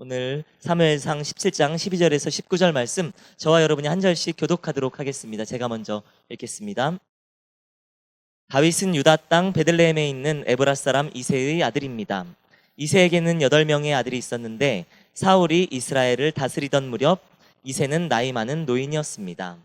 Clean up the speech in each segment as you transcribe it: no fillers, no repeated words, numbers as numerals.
오늘 사무엘상 17장 12절에서 19절 말씀 저와 여러분이 한 절씩 교독하도록 하겠습니다. 제가 먼저 읽겠습니다. 다윗은 유다 땅 베들레헴에 있는 에브라 사람 이새의 아들입니다. 이새에게는 8명의 아들이 있었는데 사울이 이스라엘을 다스리던 무렵 이새는 나이 많은 노인이었습니다.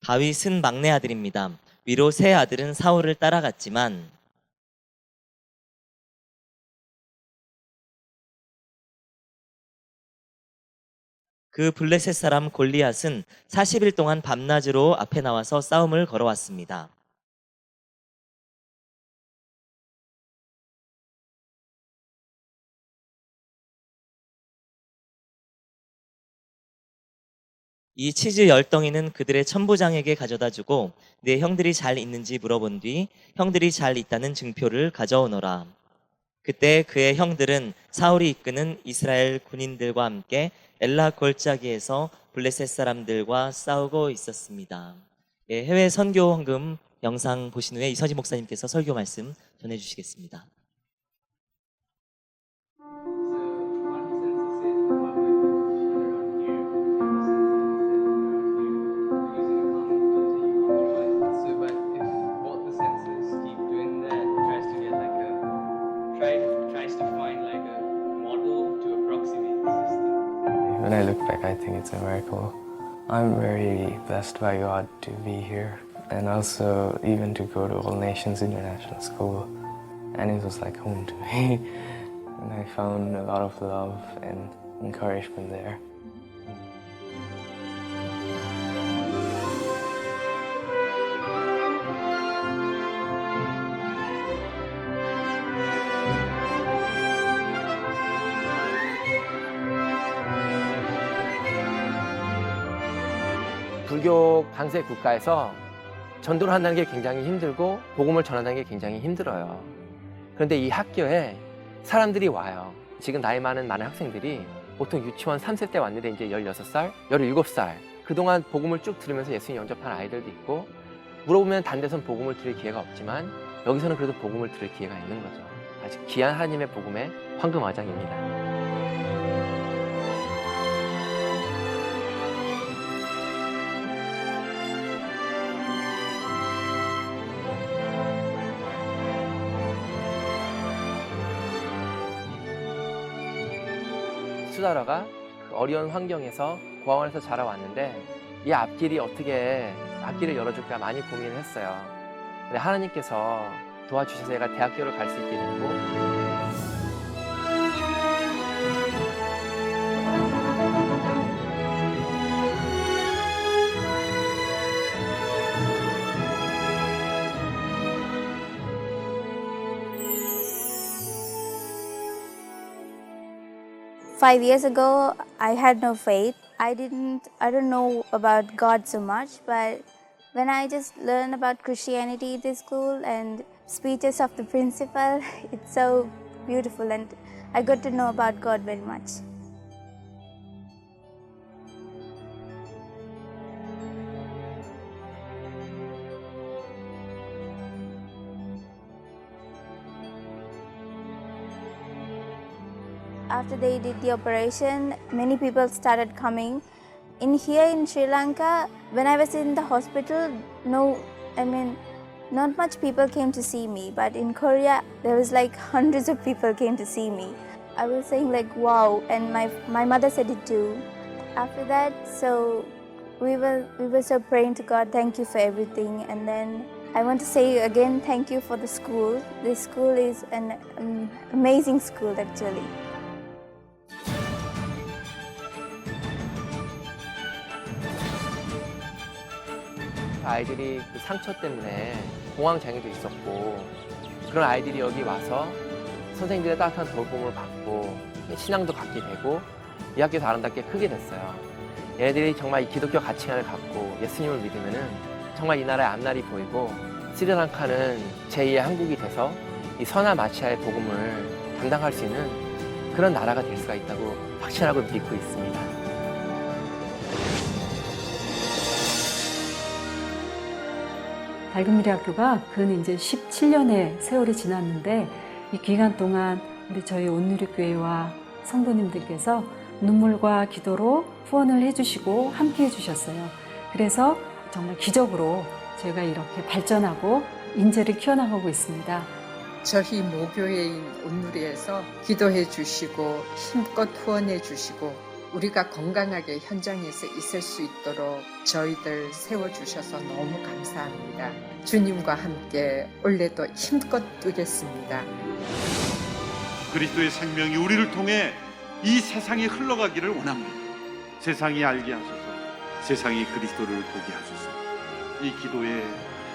다윗은 막내 아들입니다. 위로 세 아들은 사울을 따라갔지만 그 블레셋 사람 골리앗은 40일 동안 밤낮으로 앞에 나와서 싸움을 걸어왔습니다. 이 치즈 10덩이는 그들의 천부장에게 가져다 주고 네 형들이 잘 있는지 물어본 뒤 형들이 잘 있다는 증표를 가져오너라. 그때 그의 형들은 사울이 이끄는 이스라엘 군인들과 함께 엘라 골짜기에서 블레셋 사람들과 싸우고 있었습니다. 예, 해외 선교 헌금 영상 보신 후에 이서지 목사님께서 설교 말씀 전해주시겠습니다. When I look back, I think it's a miracle. I'm very blessed by God to be here and also even to go to All Nations International School. And it was like home to me. And I found a lot of love and encouragement there. 불교 강세 국가에서 전도를 한다는 게 굉장히 힘들고 복음을 전한다는 게 굉장히 힘들어요. 그런데 이 학교에 사람들이 와요. 지금 나이 많은 학생들이 보통 유치원 3세 때 왔는데 이제 16살, 17살 그동안 복음을 쭉 들으면서 예수님 영접한 아이들도 있고 물어보면 다른 데선 복음을 들을 기회가 없지만 여기서는 그래도 복음을 들을 기회가 있는 거죠. 아주 귀한 하나님의 복음의 황금화장입니다. 수다라가 그 어려운 환경에서 고아원에서 자라왔는데 이 앞길이 어떻게 앞길을 열어줄까 많이 고민을 했어요. 근데 하나님께서 도와주셔서 얘가 대학교를 갈 수 있게 됐고 5 years ago, I had no faith. I don't know about God so much, but when I just learned about Christianity in this school and speeches of the principal, it's so beautiful and I got to know about God very much. After they did the operation, many people started coming. Here in Sri Lanka, when I was in the hospital, not much people came to see me. But in Korea, there was like hundreds of people came to see me. I was saying like, wow, and my mother said it too. After that, so we were so praying to God, thank you for everything. And then I want to say again, thank you for the school. This school is an amazing school actually. 아이들이 그 상처 때문에 공황장애도 있었고 그런 아이들이 여기 와서 선생님들의 따뜻한 돌봄을 받고 신앙도 갖게 되고 이 학교에서 아름답게 크게 됐어요. 얘네들이 정말 이 기독교 가치관을 갖고 예수님을 믿으면은 정말 이 나라의 앞날이 보이고 스리랑카는 제2의 한국이 돼서 이 서남아시아의 복음을 담당할 수 있는 그런 나라가 될 수가 있다고 확신하고 믿고 있습니다. 밝은 미래 학교가 근 이제 17년의 세월이 지났는데 이 기간 동안 우리 저희 온누리교회와 성도님들께서 눈물과 기도로 후원을 해주시고 함께 해주셨어요. 그래서 정말 기적으로 저희가 이렇게 발전하고 인재를 키워나가고 있습니다. 저희 모교회인 온누리에서 기도해 주시고 힘껏 후원해 주시고 우리가 건강하게 현장에서 있을 수 있도록 저희들 세워주셔서 너무 감사합니다. 주님과 함께 올해도 힘껏 뛰겠습니다. 그리스도의 생명이 우리를 통해 이 세상에 흘러가기를 원합니다. 세상이 알게 하소서, 세상이 그리스도를 보게 하소서. 이 기도에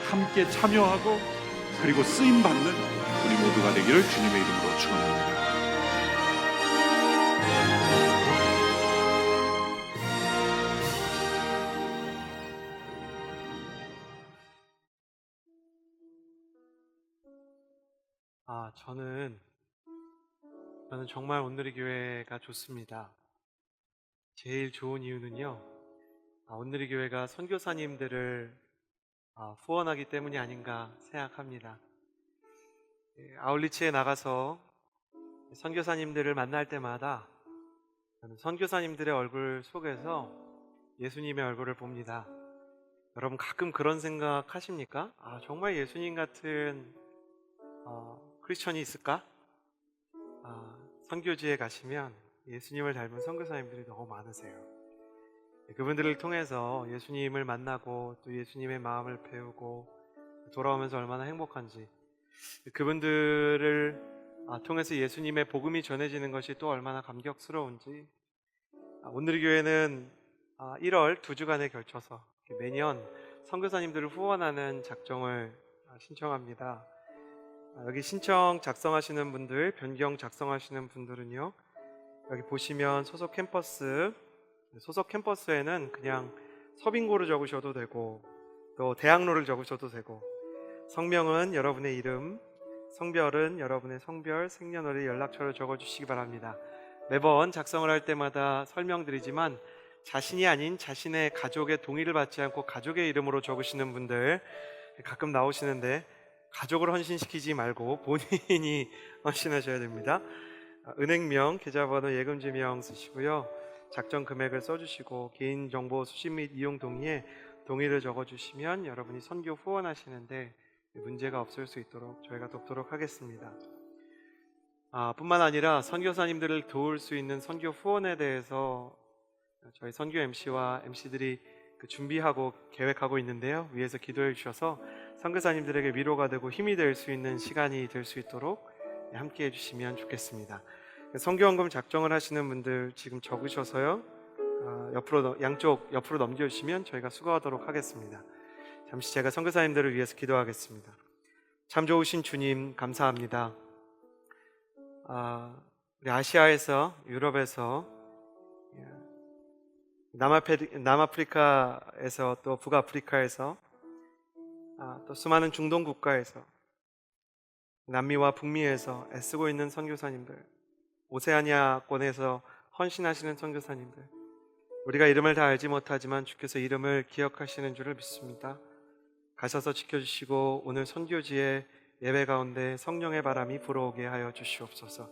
함께 참여하고 그리고 쓰임받는 우리 모두가 되기를 주님의 이름으로 축원합니다. 저는 정말 온누리 교회가 좋습니다. 제일 좋은 이유는요, 온누리 교회가 선교사님들을 후원하기 때문이 아닌가 생각합니다. 아울리치에 나가서 선교사님들을 만날 때마다 저는 선교사님들의 얼굴 속에서 예수님의 얼굴을 봅니다. 여러분 가끔 그런 생각 하십니까? 정말 예수님 같은 크리스천이 있을까? 선교지에 가시면 예수님을 닮은 선교사님들이 너무 많으세요. 그분들을 통해서 예수님을 만나고 또 예수님의 마음을 배우고 돌아오면서 얼마나 행복한지, 그분들을 통해서 예수님의 복음이 전해지는 것이 또 얼마나 감격스러운지, 온누리 교회는 1월 2주간에 걸쳐서 매년 선교사님들을 후원하는 작정을 신청합니다. 여기 신청 작성하시는 분들, 변경 작성하시는 분들은요, 여기 보시면 소속 캠퍼스에는 그냥 서빙고를 적으셔도 되고 또 대학로를 적으셔도 되고, 성명은 여러분의 이름, 성별은 여러분의 성별, 생년월일, 연락처를 적어주시기 바랍니다. 매번 작성을 할 때마다 설명드리지만 자신이 아닌 자신의 가족의 동의를 받지 않고 가족의 이름으로 적으시는 분들 가끔 나오시는데, 가족을 헌신시키지 말고 본인이 헌신하셔야 됩니다. 은행명, 계좌번호, 예금지명 쓰시고요. 작정 금액을 써주시고 개인정보 수집 및 이용 동의에 동의를 적어주시면 여러분이 선교 후원하시는데 문제가 없을 수 있도록 저희가 돕도록 하겠습니다. 뿐만 아니라 선교사님들을 도울 수 있는 선교 후원에 대해서 저희 선교 MC와 MC들이 준비하고 계획하고 있는데요. 위에서 기도해 주셔서 선교사님들에게 위로가 되고 힘이 될 수 있는 시간이 될 수 있도록 함께 해주시면 좋겠습니다. 선교헌금 작정을 하시는 분들 지금 적으셔서요, 양쪽 옆으로 넘겨주시면 저희가 수고하도록 하겠습니다. 잠시 제가 선교사님들을 위해서 기도하겠습니다. 참 좋으신 주님 감사합니다. 우리 아시아에서, 유럽에서, 남아프리카에서, 또 북아프리카에서, 또 수많은 중동 국가에서, 남미와 북미에서 애쓰고 있는 선교사님들, 오세아니아권에서 헌신하시는 선교사님들, 우리가 이름을 다 알지 못하지만 주께서 이름을 기억하시는 줄을 믿습니다. 가셔서 지켜주시고 오늘 선교지의 예배 가운데 성령의 바람이 불어오게 하여 주시옵소서.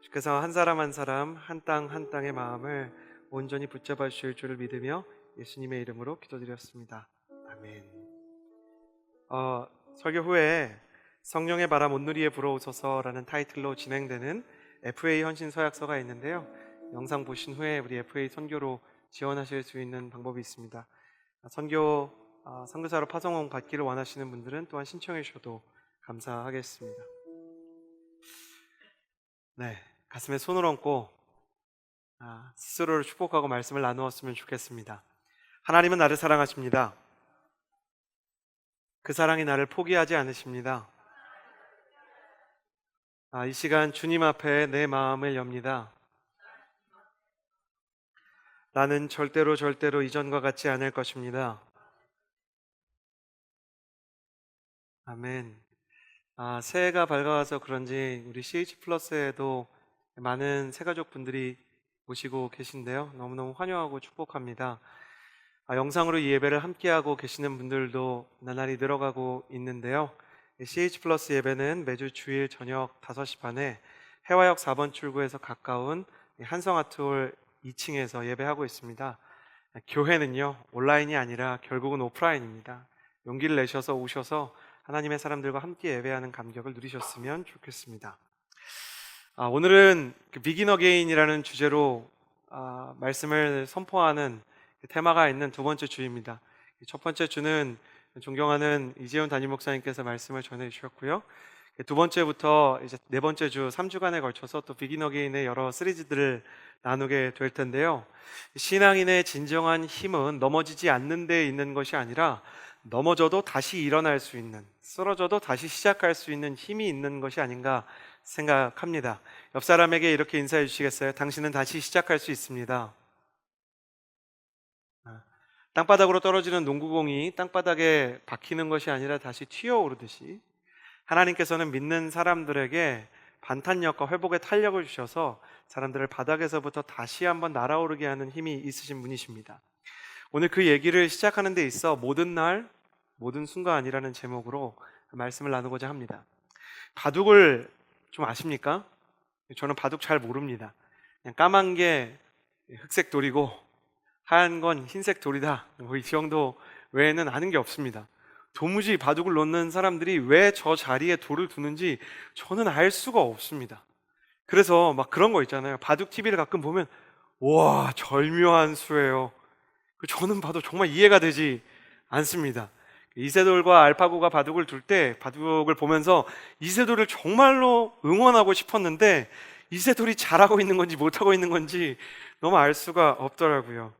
주께서 한 사람 한 사람, 한 땅 한 땅의 마음을 온전히 붙잡아 주실 줄을 믿으며 예수님의 이름으로 기도드렸습니다. 아멘. 설교 후에 성령의 바람 온누리에 불어오소서라는 타이틀로 진행되는 FA 헌신 서약서가 있는데요. 영상 보신 후에 우리 FA 선교로 지원하실 수 있는 방법이 있습니다. 선교사로 파송원 받기를 원하시는 분들은 또한 신청해 주셔도 감사하겠습니다. 네, 가슴에 손을 얹고 스스로를 축복하고 말씀을 나누었으면 좋겠습니다. 하나님은 나를 사랑하십니다. 그 사랑이 나를 포기하지 않으십니다. 이 시간 주님 앞에 내 마음을 엽니다. 나는 절대로 이전과 같지 않을 것입니다. 아멘. 새해가 밝아와서 그런지 우리 CH 플러스에도 많은 새가족 분들이 오시고 계신데요. 너무너무 환영하고 축복합니다. 영상으로 이 예배를 함께하고 계시는 분들도 나날이 늘어가고 있는데요. CH 플러스 예배는 매주 주일 저녁 5시 반에 해화역 4번 출구에서 가까운 한성아트홀 2층에서 예배하고 있습니다. 교회는요, 온라인이 아니라 결국은 오프라인입니다. 용기를 내셔서 오셔서 하나님의 사람들과 함께 예배하는 감격을 누리셨으면 좋겠습니다. 오늘은 비긴 어게인이라는 주제로 말씀을 선포하는 테마가 있는 두 번째 주입니다. 첫 번째 주는 존경하는 이재훈 담임 목사님께서 말씀을 전해 주셨고요. 두 번째부터 이제 네 번째 주 3주간에 걸쳐서 또 비긴 어게인의 여러 시리즈들을 나누게 될 텐데요. 신앙인의 진정한 힘은 넘어지지 않는 데 있는 것이 아니라 넘어져도 다시 일어날 수 있는, 쓰러져도 다시 시작할 수 있는 힘이 있는 것이 아닌가 생각합니다. 옆 사람에게 이렇게 인사해 주시겠어요? 당신은 다시 시작할 수 있습니다. 땅바닥으로 떨어지는 농구공이 땅바닥에 박히는 것이 아니라 다시 튀어오르듯이 하나님께서는 믿는 사람들에게 반탄력과 회복의 탄력을 주셔서 사람들을 바닥에서부터 다시 한번 날아오르게 하는 힘이 있으신 분이십니다. 오늘 그 얘기를 시작하는 데 있어 모든 날, 모든 순간이라는 제목으로 말씀을 나누고자 합니다. 바둑을 좀 아십니까? 저는 바둑 잘 모릅니다. 그냥 까만 게 흑색 돌이고 하얀 건 흰색 돌이다, 이 정도 외에는 아는 게 없습니다. 도무지 바둑을 놓는 사람들이 왜 저 자리에 돌을 두는지 저는 알 수가 없습니다. 그래서 막 그런 거 있잖아요. 바둑 TV를 가끔 보면 와, 절묘한 수예요. 저는 봐도 정말 이해가 되지 않습니다. 이세돌과 알파고가 바둑을 둘 때 바둑을 보면서 이세돌을 정말로 응원하고 싶었는데 이세돌이 잘하고 있는 건지 못하고 있는 건지 너무 알 수가 없더라고요.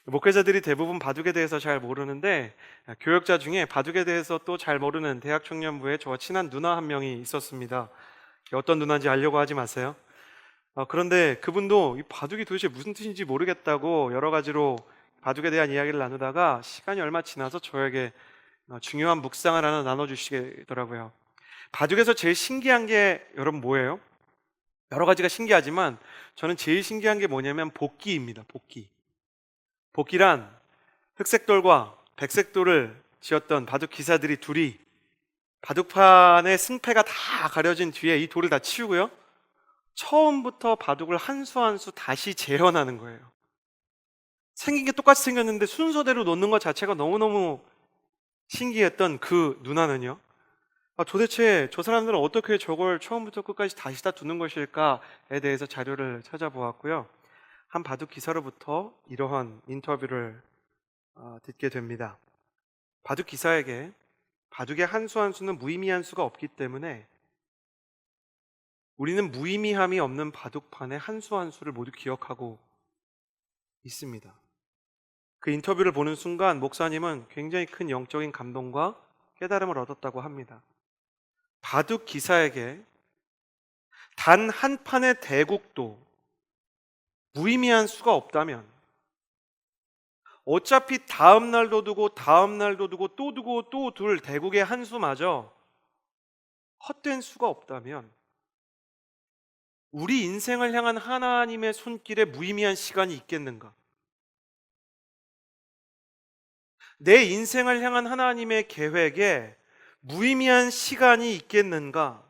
목회자들이 대부분 바둑에 대해서 잘 모르는데 교역자 중에 바둑에 대해서 또 잘 모르는 대학 청년부에 저와 친한 누나 한 명이 있었습니다. 어떤 누나인지 알려고 하지 마세요. 그런데 그분도 이 바둑이 도대체 무슨 뜻인지 모르겠다고 여러 가지로 바둑에 대한 이야기를 나누다가 시간이 얼마 지나서 저에게 중요한 묵상을 하나 나눠주시더라고요. 바둑에서 제일 신기한 게 여러분 뭐예요? 여러 가지가 신기하지만 저는 제일 신기한 게 뭐냐면 복기입니다. 복기란 흑색돌과 백색돌을 지었던 바둑 기사들이 둘이 바둑판의 승패가 다 가려진 뒤에 이 돌을 다 치우고요, 처음부터 바둑을 한 수 한 수 다시 재현하는 거예요. 생긴 게 똑같이 생겼는데 순서대로 놓는 것 자체가 너무너무 신기했던 그 누나는요, 도대체 저 사람들은 어떻게 저걸 처음부터 끝까지 다시 다 두는 것일까에 대해서 자료를 찾아보았고요. 한 바둑 기사로부터 이러한 인터뷰를 듣게 됩니다. 바둑 기사에게 바둑의 한 수 한 수는 무의미한 수가 없기 때문에 우리는 무의미함이 없는 바둑판의 한 수 한 수를 모두 기억하고 있습니다. 그 인터뷰를 보는 순간 목사님은 굉장히 큰 영적인 감동과 깨달음을 얻었다고 합니다. 바둑 기사에게 단 한 판의 대국도 무의미한 수가 없다면 어차피 다음 날도 두고 다음 날도 두고 또 두고 또 둘 대국의 한 수마저 헛된 수가 없다면 우리 인생을 향한 하나님의 손길에 무의미한 시간이 있겠는가? 내 인생을 향한 하나님의 계획에 무의미한 시간이 있겠는가?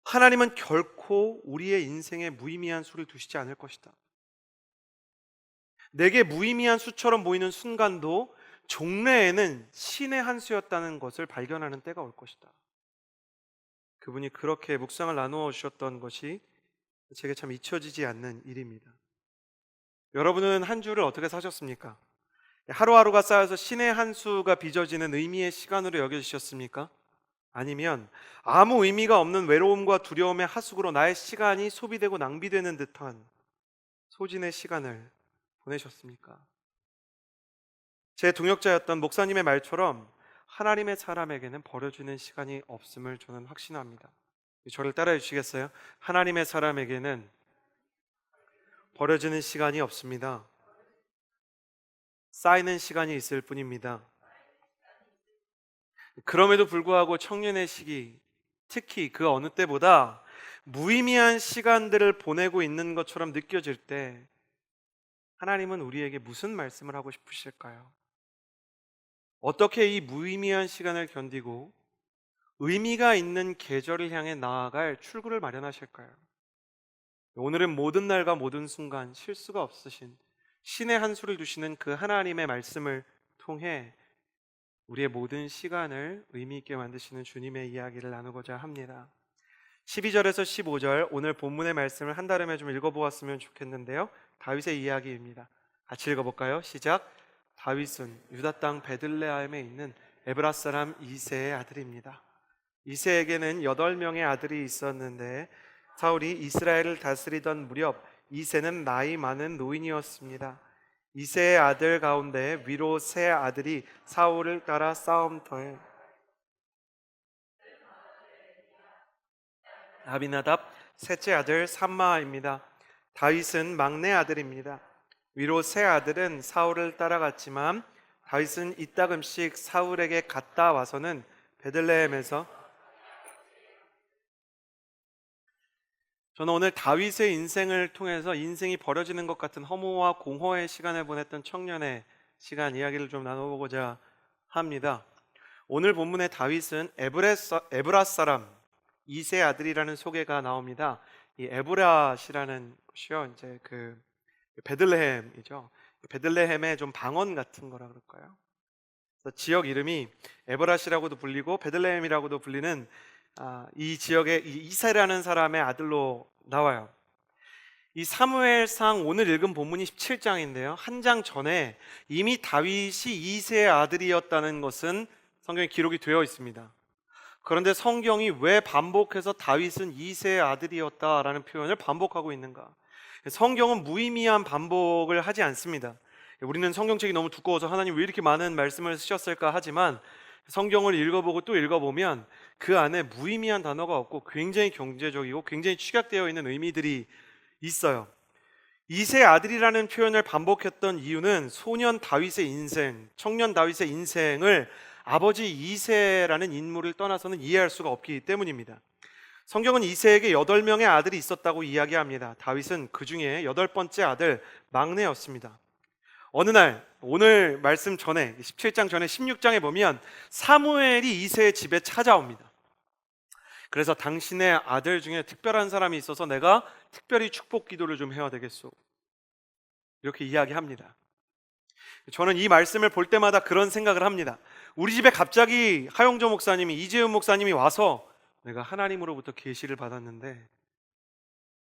하나님은 결코 우리의 인생에 무의미한 수를 두시지 않을 것이다. 내게 무의미한 수처럼 보이는 순간도 종래에는 신의 한 수였다는 것을 발견하는 때가 올 것이다. 그분이 그렇게 묵상을 나누어 주셨던 것이 제게 참 잊혀지지 않는 일입니다. 여러분은 한 주를 어떻게 사셨습니까? 하루하루가 쌓여서 신의 한 수가 빚어지는 의미의 시간으로 여겨지셨습니까? 아니면 아무 의미가 없는 외로움과 두려움의 하숙으로 나의 시간이 소비되고 낭비되는 듯한 소진의 시간을 보내셨습니까? 제 동역자였던 목사님의 말처럼 하나님의 사람에게는 버려지는 시간이 없음을 저는 확신합니다. 저를 따라해 주시겠어요? 하나님의 사람에게는 버려지는 시간이 없습니다. 쌓이는 시간이 있을 뿐입니다. 그럼에도 불구하고 청년의 시기, 특히 그 어느 때보다 무의미한 시간들을 보내고 있는 것처럼 느껴질 때 하나님은 우리에게 무슨 말씀을 하고 싶으실까요? 어떻게 이 무의미한 시간을 견디고 의미가 있는 계절을 향해 나아갈 출구를 마련하실까요? 오늘은 모든 날과 모든 순간 실수가 없으신 신의 한 수를 두시는 그 하나님의 말씀을 통해 우리의 모든 시간을 의미 있게 만드시는 주님의 이야기를 나누고자 합니다. 12절에서 15절 오늘 본문의 말씀을 한달음에 좀 읽어보았으면 좋겠는데요. 다윗의 이야기입니다. 같이 읽어볼까요? 시작. 다윗은 유다 땅 베들레헴에 있는 에브라 사람 이새의 아들입니다. 이새에게는 8명의 아들이 있었는데 사울이 이스라엘을 다스리던 무렵 이새는 나이 많은 노인이었습니다. 이새의 아들 가운데 위로 세 아들이 사울을 따라 싸움터에 아비나답 셋째 아들 삼마입니다. 다윗은 막내 아들입니다. 위로 세 아들은 사울을 따라갔지만 다윗은 이따금씩 사울에게 갔다 와서는 베들레헴에서 저는 오늘 다윗의 인생을 통해서 인생이 버려지는 것 같은 허무와 공허의 시간을 보냈던 청년의 시간 이야기를 좀 나눠보고자 합니다. 오늘 본문의 다윗은 에브라 사람 이세 아들이라는 소개가 나옵니다. 이 에브라시라는 것이요, 이제 그 베들레헴이죠. 베들레헴의 좀 방언 같은 거라 그럴까요? 그래서 지역 이름이 에브라시라고도 불리고 베들레헴이라고도 불리는 이 지역의 이세라는 사람의 아들로 나와요. 이 사무엘상 오늘 읽은 본문이 17장인데요. 한 장 전에 이미 다윗이 이세의 아들이었다는 것은 성경에 기록이 되어 있습니다. 그런데 성경이 왜 반복해서 다윗은 이세의 아들이었다라는 표현을 반복하고 있는가? 성경은 무의미한 반복을 하지 않습니다. 우리는 성경책이 너무 두꺼워서 하나님 왜 이렇게 많은 말씀을 쓰셨을까 하지만 성경을 읽어보고 또 읽어보면 그 안에 무의미한 단어가 없고 굉장히 경제적이고 굉장히 축약되어 있는 의미들이 있어요. 이세 아들이라는 표현을 반복했던 이유는 소년 다윗의 인생, 청년 다윗의 인생을 아버지 이세라는 인물을 떠나서는 이해할 수가 없기 때문입니다. 성경은 이세에게 8명의 아들이 있었다고 이야기합니다. 다윗은 그 중에 8번째 아들 막내였습니다. 어느 날 오늘 말씀 전에 17장 전에 16장에 보면 사무엘이 이세의 집에 찾아옵니다. 그래서 당신의 아들 중에 특별한 사람이 있어서 내가 특별히 축복 기도를 좀 해야 되겠소, 이렇게 이야기합니다. 저는 이 말씀을 볼 때마다 그런 생각을 합니다. 우리 집에 갑자기 하용조 목사님이, 이재훈 목사님이 와서 내가 하나님으로부터 계시를 받았는데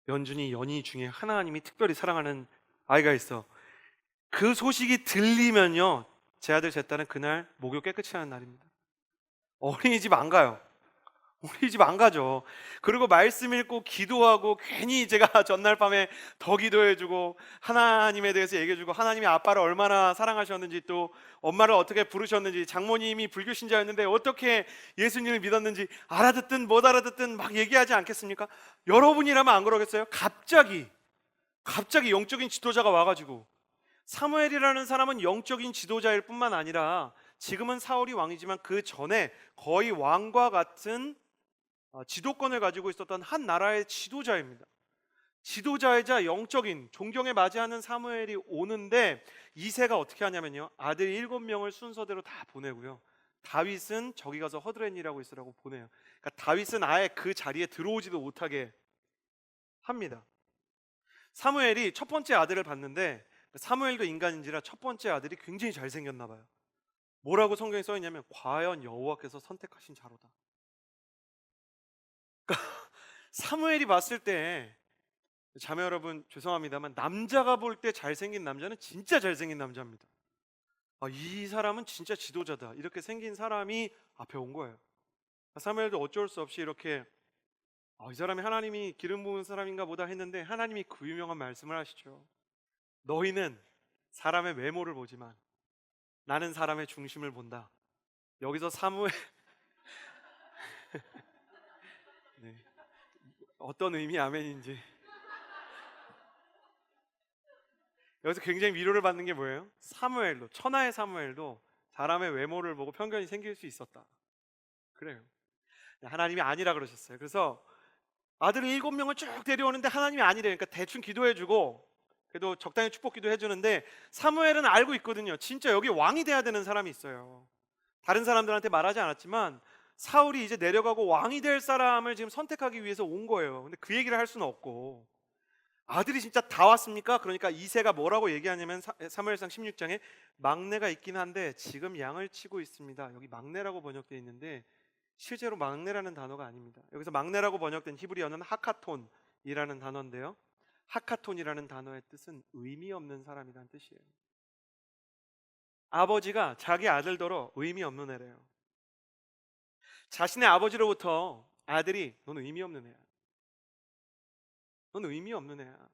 연준이 연희 중에 하나님이 특별히 사랑하는 아이가 있어. 그 소식이 들리면요, 제 아들 제 딸은 그날 목욕 깨끗이 하는 날입니다. 어린이집 안 가요. 어린이집 안 가죠. 그리고 말씀 읽고 기도하고 괜히 제가 전날 밤에 더 기도해주고 하나님에 대해서 얘기해주고 하나님이 아빠를 얼마나 사랑하셨는지 또 엄마를 어떻게 부르셨는지, 장모님이 불교 신자였는데 어떻게 예수님을 믿었는지 알아듣든 못 알아듣든 막 얘기하지 않겠습니까? 여러분이라면 안 그러겠어요? 갑자기 영적인 지도자가 와가지고, 사무엘이라는 사람은 영적인 지도자일 뿐만 아니라 지금은 사울이 왕이지만 그 전에 거의 왕과 같은 지도권을 가지고 있었던 한 나라의 지도자입니다. 지도자이자 영적인 존경에 맞이하는 사무엘이 오는데 이새가 어떻게 하냐면요, 아들 7명을 순서대로 다 보내고요, 다윗은 저기 가서 허드렛 일하고 있으라고 보내요. 그러니까 다윗은 아예 그 자리에 들어오지도 못하게 합니다. 사무엘이 첫 번째 아들을 봤는데, 사무엘도 인간인지라 첫 번째 아들이 굉장히 잘생겼나 봐요. 뭐라고 성경에 써 있냐면 과연 여호와께서 선택하신 자로다. 그러니까 사무엘이 봤을 때, 자매 여러분 죄송합니다만 남자가 볼 때 잘생긴 남자는 진짜 잘생긴 남자입니다. 이 사람은 진짜 지도자다, 이렇게 생긴 사람이 앞에 온 거예요. 사무엘도 어쩔 수 없이 이렇게 이 사람이 하나님이 기름 부은 사람인가 보다 했는데 하나님이 그 유명한 말씀을 하시죠. 너희는 사람의 외모를 보지만 나는 사람의 중심을 본다. 여기서 사무엘 네. 어떤 의미 아멘인지 여기서 굉장히 위로를 받는 게 뭐예요? 사무엘도, 천하의 사무엘도 사람의 외모를 보고 편견이 생길 수 있었다. 그래요. 하나님이 아니라 그러셨어요. 그래서 아들 7명을 쭉 데려오는데 하나님이 아니래. 그러니까 대충 기도해주고 그래도 적당히 축복기도 해주는데 사무엘은 알고 있거든요. 진짜 여기 왕이 돼야 되는 사람이 있어요. 다른 사람들한테 말하지 않았지만 사울이 이제 내려가고 왕이 될 사람을 지금 선택하기 위해서 온 거예요. 근데 그 얘기를 할 수는 없고, 아들이 진짜 다 왔습니까? 그러니까 이새가 뭐라고 얘기하냐면 사무엘상 16장에 막내가 있긴 한데 지금 양을 치고 있습니다. 여기 막내라고 번역되어 있는데 실제로 막내라는 단어가 아닙니다. 여기서 막내라고 번역된 히브리어는 하카톤이라는 단어인데요, 하카톤이라는 단어의 뜻은 의미 없는 사람이라는 뜻이에요. 아버지가 자기 아들더러 의미 없는 애래요. 자신의 아버지로부터 아들이 넌 의미 없는 애야, 넌 의미 없는 애야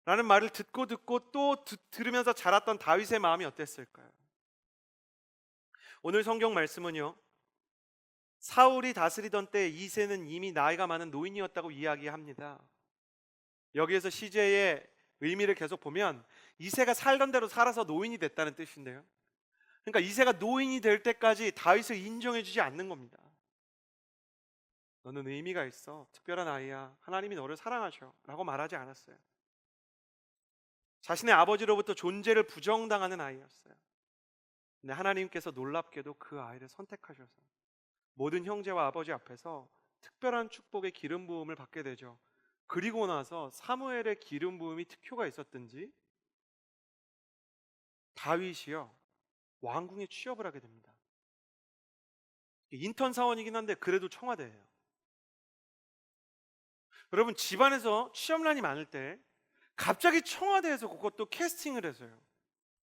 라는 말을 듣고 또 들으면서 자랐던 다윗의 마음이 어땠을까요? 오늘 성경 말씀은요, 사울이 다스리던 때 이새는 이미 나이가 많은 노인이었다고 이야기합니다. 여기에서 시제의 의미를 계속 보면 이새가 살던 대로 살아서 노인이 됐다는 뜻인데요, 그러니까 이새가 노인이 될 때까지 다윗을 인정해 주지 않는 겁니다. 너는 의미가 있어, 특별한 아이야, 하나님이 너를 사랑하셔 라고 말하지 않았어요. 자신의 아버지로부터 존재를 부정당하는 아이였어요. 근데 하나님께서 놀랍게도 그 아이를 선택하셔서 모든 형제와 아버지 앞에서 특별한 축복의 기름 부음을 받게 되죠. 그리고 나서 사무엘의 기름 부음이 특효가 있었든지 다윗이요 왕궁에 취업을 하게 됩니다. 인턴 사원이긴 한데 그래도 청와대예요. 여러분, 집안에서 취업난이 많을 때 갑자기 청와대에서 그것도 캐스팅을 해서요,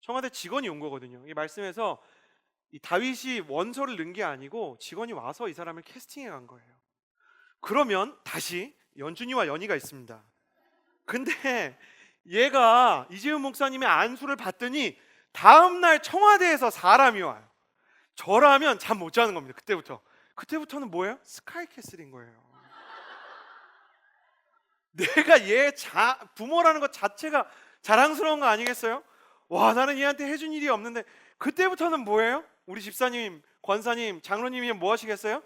청와대 직원이 온 거거든요. 이 말씀에서 이 다윗이 원서를 넣은 게 아니고 직원이 와서 이 사람을 캐스팅해 간 거예요. 그러면 다시 연준이와 연희가 있습니다. 근데 얘가 이재훈 목사님의 안수를 받더니 다음날 청와대에서 사람이 와요. 저라면 잠 못 자는 겁니다. 그때부터는 뭐예요? 스카이캐슬인 거예요. 내가 얘 부모라는 것 자체가 자랑스러운 거 아니겠어요? 와, 나는 얘한테 해준 일이 없는데. 그때부터는 뭐예요? 우리 집사님, 권사님, 장로님이면 뭐 하시겠어요?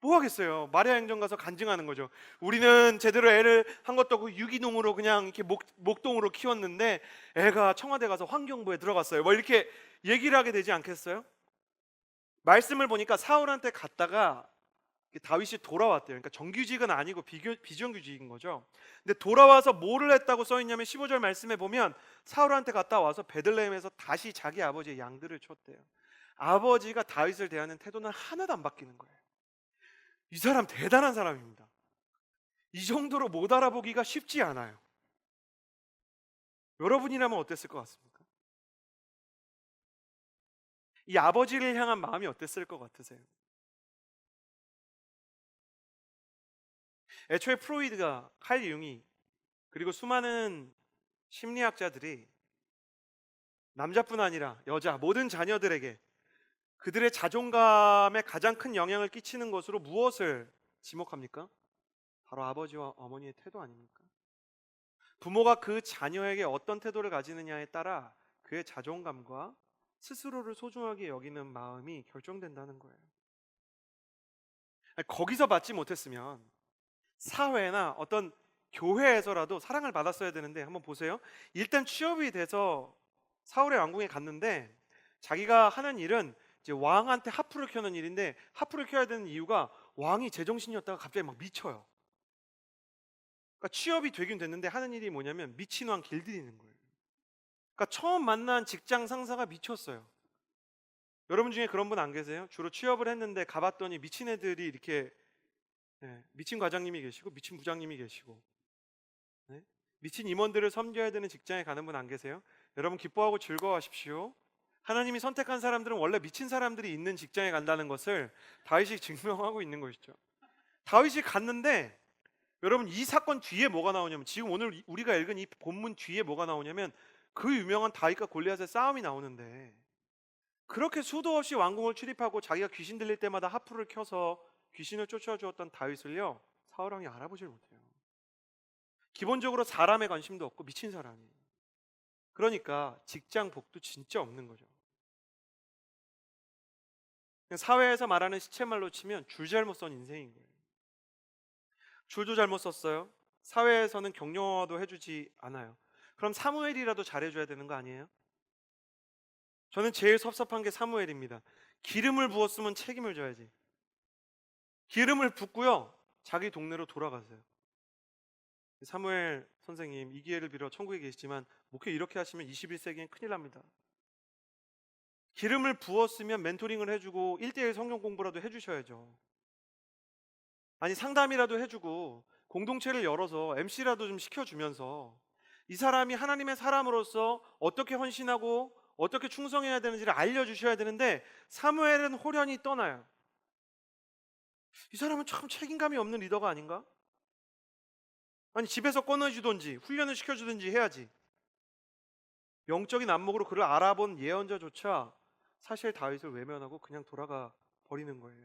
뭐 하겠어요? 마리아 행정 가서 간증하는 거죠. 우리는 제대로 애를 한 것도 없고 유기농으로 그냥 이렇게 목동으로 키웠는데 애가 청와대 가서 환경부에 들어갔어요. 뭐 이렇게 얘기를 하게 되지 않겠어요? 말씀을 보니까 사울한테 갔다가 다윗이 돌아왔대요. 그러니까 정규직은 아니고 비정규직인 거죠. 근데 돌아와서 뭐를 했다고 써있냐면 15절 말씀에 보면 사울한테 갔다 와서 베들레헴에서 다시 자기 아버지의 양들을 쳤대요. 아버지가 다윗을 대하는 태도는 하나도 안 바뀌는 거예요. 이 사람 대단한 사람입니다. 이 정도로 못 알아보기가 쉽지 않아요. 여러분이라면 어땠을 것 같습니까? 이 아버지를 향한 마음이 어땠을 것 같으세요? 애초에 프로이드가, 칼 융이, 그리고 수많은 심리학자들이 남자뿐 아니라 여자, 모든 자녀들에게 그들의 자존감에 가장 큰 영향을 끼치는 것으로 무엇을 지목합니까? 바로 아버지와 어머니의 태도 아닙니까? 부모가 그 자녀에게 어떤 태도를 가지느냐에 따라 그의 자존감과 스스로를 소중하게 여기는 마음이 결정된다는 거예요. 거기서 받지 못했으면 사회나 어떤 교회에서라도 사랑을 받았어야 되는데, 한번 보세요. 일단 취업이 돼서 사울의 왕궁에 갔는데 자기가 하는 일은 이제 왕한테 하프를 켜는 일인데, 하프를 켜야 되는 이유가 왕이 제정신이었다가 갑자기 막 미쳐요. 그러니까 취업이 되긴 됐는데 하는 일이 뭐냐면 미친 왕 길들이는 거예요. 그러니까 처음 만난 직장 상사가 미쳤어요. 여러분 중에 그런 분 안 계세요? 주로 취업을 했는데 가봤더니 미친 애들이 이렇게, 미친 과장님이 계시고 미친 부장님이 계시고, 미친 임원들을 섬겨야 되는 직장에 가는 분 안 계세요? 여러분 기뻐하고 즐거워하십시오. 하나님이 선택한 사람들은 원래 미친 사람들이 있는 직장에 간다는 것을 다윗이 증명하고 있는 것이죠. 다윗이 갔는데 여러분, 이 사건 뒤에 뭐가 나오냐면, 지금 오늘 우리가 읽은 이 본문 뒤에 뭐가 나오냐면 그 유명한 다윗과 골리앗의 싸움이 나오는데, 그렇게 수도 없이 왕궁을 출입하고 자기가 귀신 들릴 때마다 하프를 켜서 귀신을 쫓아주었던 다윗을요, 사울 왕이 알아보질 못해요. 기본적으로 사람에 관심도 없고 미친 사람이에요. 그러니까 직장 복도 진짜 없는 거죠. 사회에서 말하는 시체말로 치면 줄 잘못 선 인생인 거예요. 줄도 잘못 썼어요. 사회에서는 격려도 해주지 않아요. 그럼 사무엘이라도 잘해줘야 되는 거 아니에요? 저는 제일 섭섭한 게 사무엘입니다. 기름을 부었으면 책임을 져야지. 기름을 붓고요, 자기 동네로 돌아가세요. 사무엘 선생님, 이 기회를 빌어 천국에 계시지만 목회 이렇게 하시면 21세기엔 큰일 납니다. 기름을 부었으면 멘토링을 해주고 1대1 성경 공부라도 해주셔야죠. 아니, 상담이라도 해주고 공동체를 열어서 MC라도 좀 시켜주면서 이 사람이 하나님의 사람으로서 어떻게 헌신하고 어떻게 충성해야 되는지를 알려주셔야 되는데, 사무엘은 홀연히 떠나요. 이 사람은 참 책임감이 없는 리더가 아닌가? 아니, 집에서 꺼내주든지 훈련을 시켜주든지 해야지. 영적인 안목으로 그를 알아본 예언자조차 사실 다윗을 외면하고 그냥 돌아가 버리는 거예요.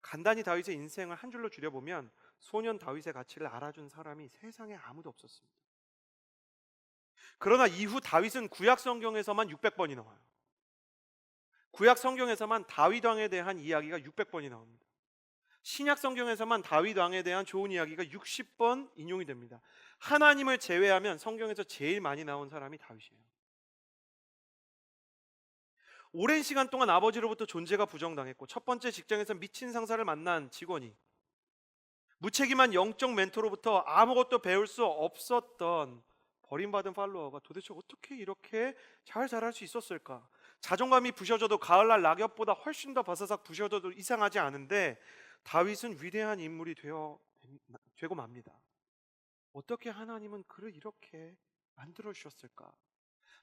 간단히 다윗의 인생을 한 줄로 줄여보면 소년 다윗의 가치를 알아준 사람이 세상에 아무도 없었습니다. 그러나 이후 다윗은 구약 성경에서만 600번이 나와요. 구약 성경에서만 다윗 왕에 대한 이야기가 600번이 나옵니다. 신약 성경에서만 다윗 왕에 대한 좋은 이야기가 60번 인용이 됩니다. 하나님을 제외하면 성경에서 제일 많이 나온 사람이 다윗이에요. 오랜 시간 동안 아버지로부터 존재가 부정당했고, 첫 번째 직장에서 미친 상사를 만난 직원이, 무책임한 영적 멘토로부터 아무것도 배울 수 없었던 버림받은 팔로워가 도대체 어떻게 이렇게 잘 자랄 수 있었을까? 자존감이 부셔져도 가을날 낙엽보다 훨씬 더 바사삭 부셔져도 이상하지 않은데 다윗은 위대한 인물이 되고 맙니다. 어떻게 하나님은 그를 이렇게 만들어 주셨을까?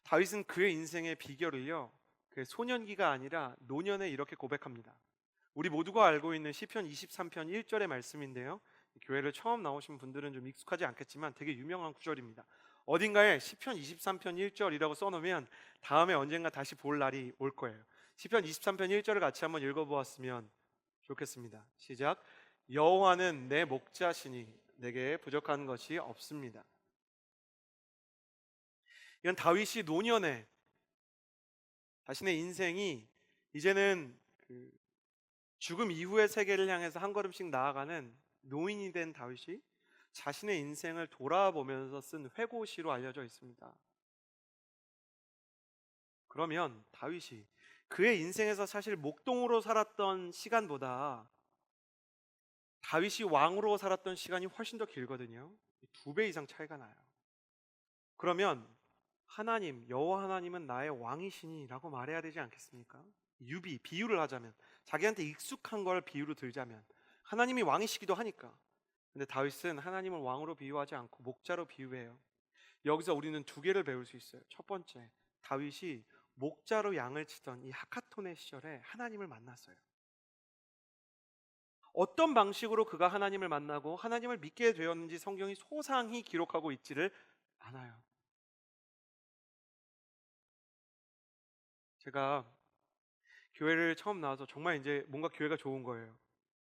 다윗은 그의 인생의 비결을요, 그 소년기가 아니라 노년에 이렇게 고백합니다. 우리 모두가 알고 있는 시편 23편 1절의 말씀인데요, 교회를 처음 나오신 분들은 좀 익숙하지 않겠지만 되게 유명한 구절입니다. 어딘가에 시편 23편 1절이라고 써놓으면 다음에 언젠가 다시 볼 날이 올 거예요. 시편 23편 1절을 같이 한번 읽어보았으면 좋겠습니다. 시작. 여호와는 내 목자시니 내게 부족한 것이 없습니다. 이건 다윗이 노년에 자신의 인생이 이제는 그 죽음 이후의 세계를 향해서 한 걸음씩 나아가는 노인이 된 다윗이 자신의 인생을 돌아보면서 쓴 회고시로 알려져 있습니다. 그러면 다윗이 그의 인생에서 사실 목동으로 살았던 시간보다 다윗이 왕으로 살았던 시간이 훨씬 더 길거든요. 2배 이상 차이가 나요. 그러면 하나님, 여호와 하나님은 나의 왕이시니 라고 말해야 되지 않겠습니까? 비유를 하자면, 자기한테 익숙한 걸 비유로 들자면 하나님이 왕이시기도 하니까. 근데 다윗은 하나님을 왕으로 비유하지 않고 목자로 비유해요. 여기서 우리는 2개를 배울 수 있어요. 첫 번째, 다윗이 목자로 양을 치던 이 하카톤의 시절에 하나님을 만났어요. 어떤 방식으로 그가 하나님을 만나고 하나님을 믿게 되었는지 성경이 소상히 기록하고 있지를 않아요. 제가 교회를 처음 나와서 정말 이제 뭔가 교회가 좋은 거예요.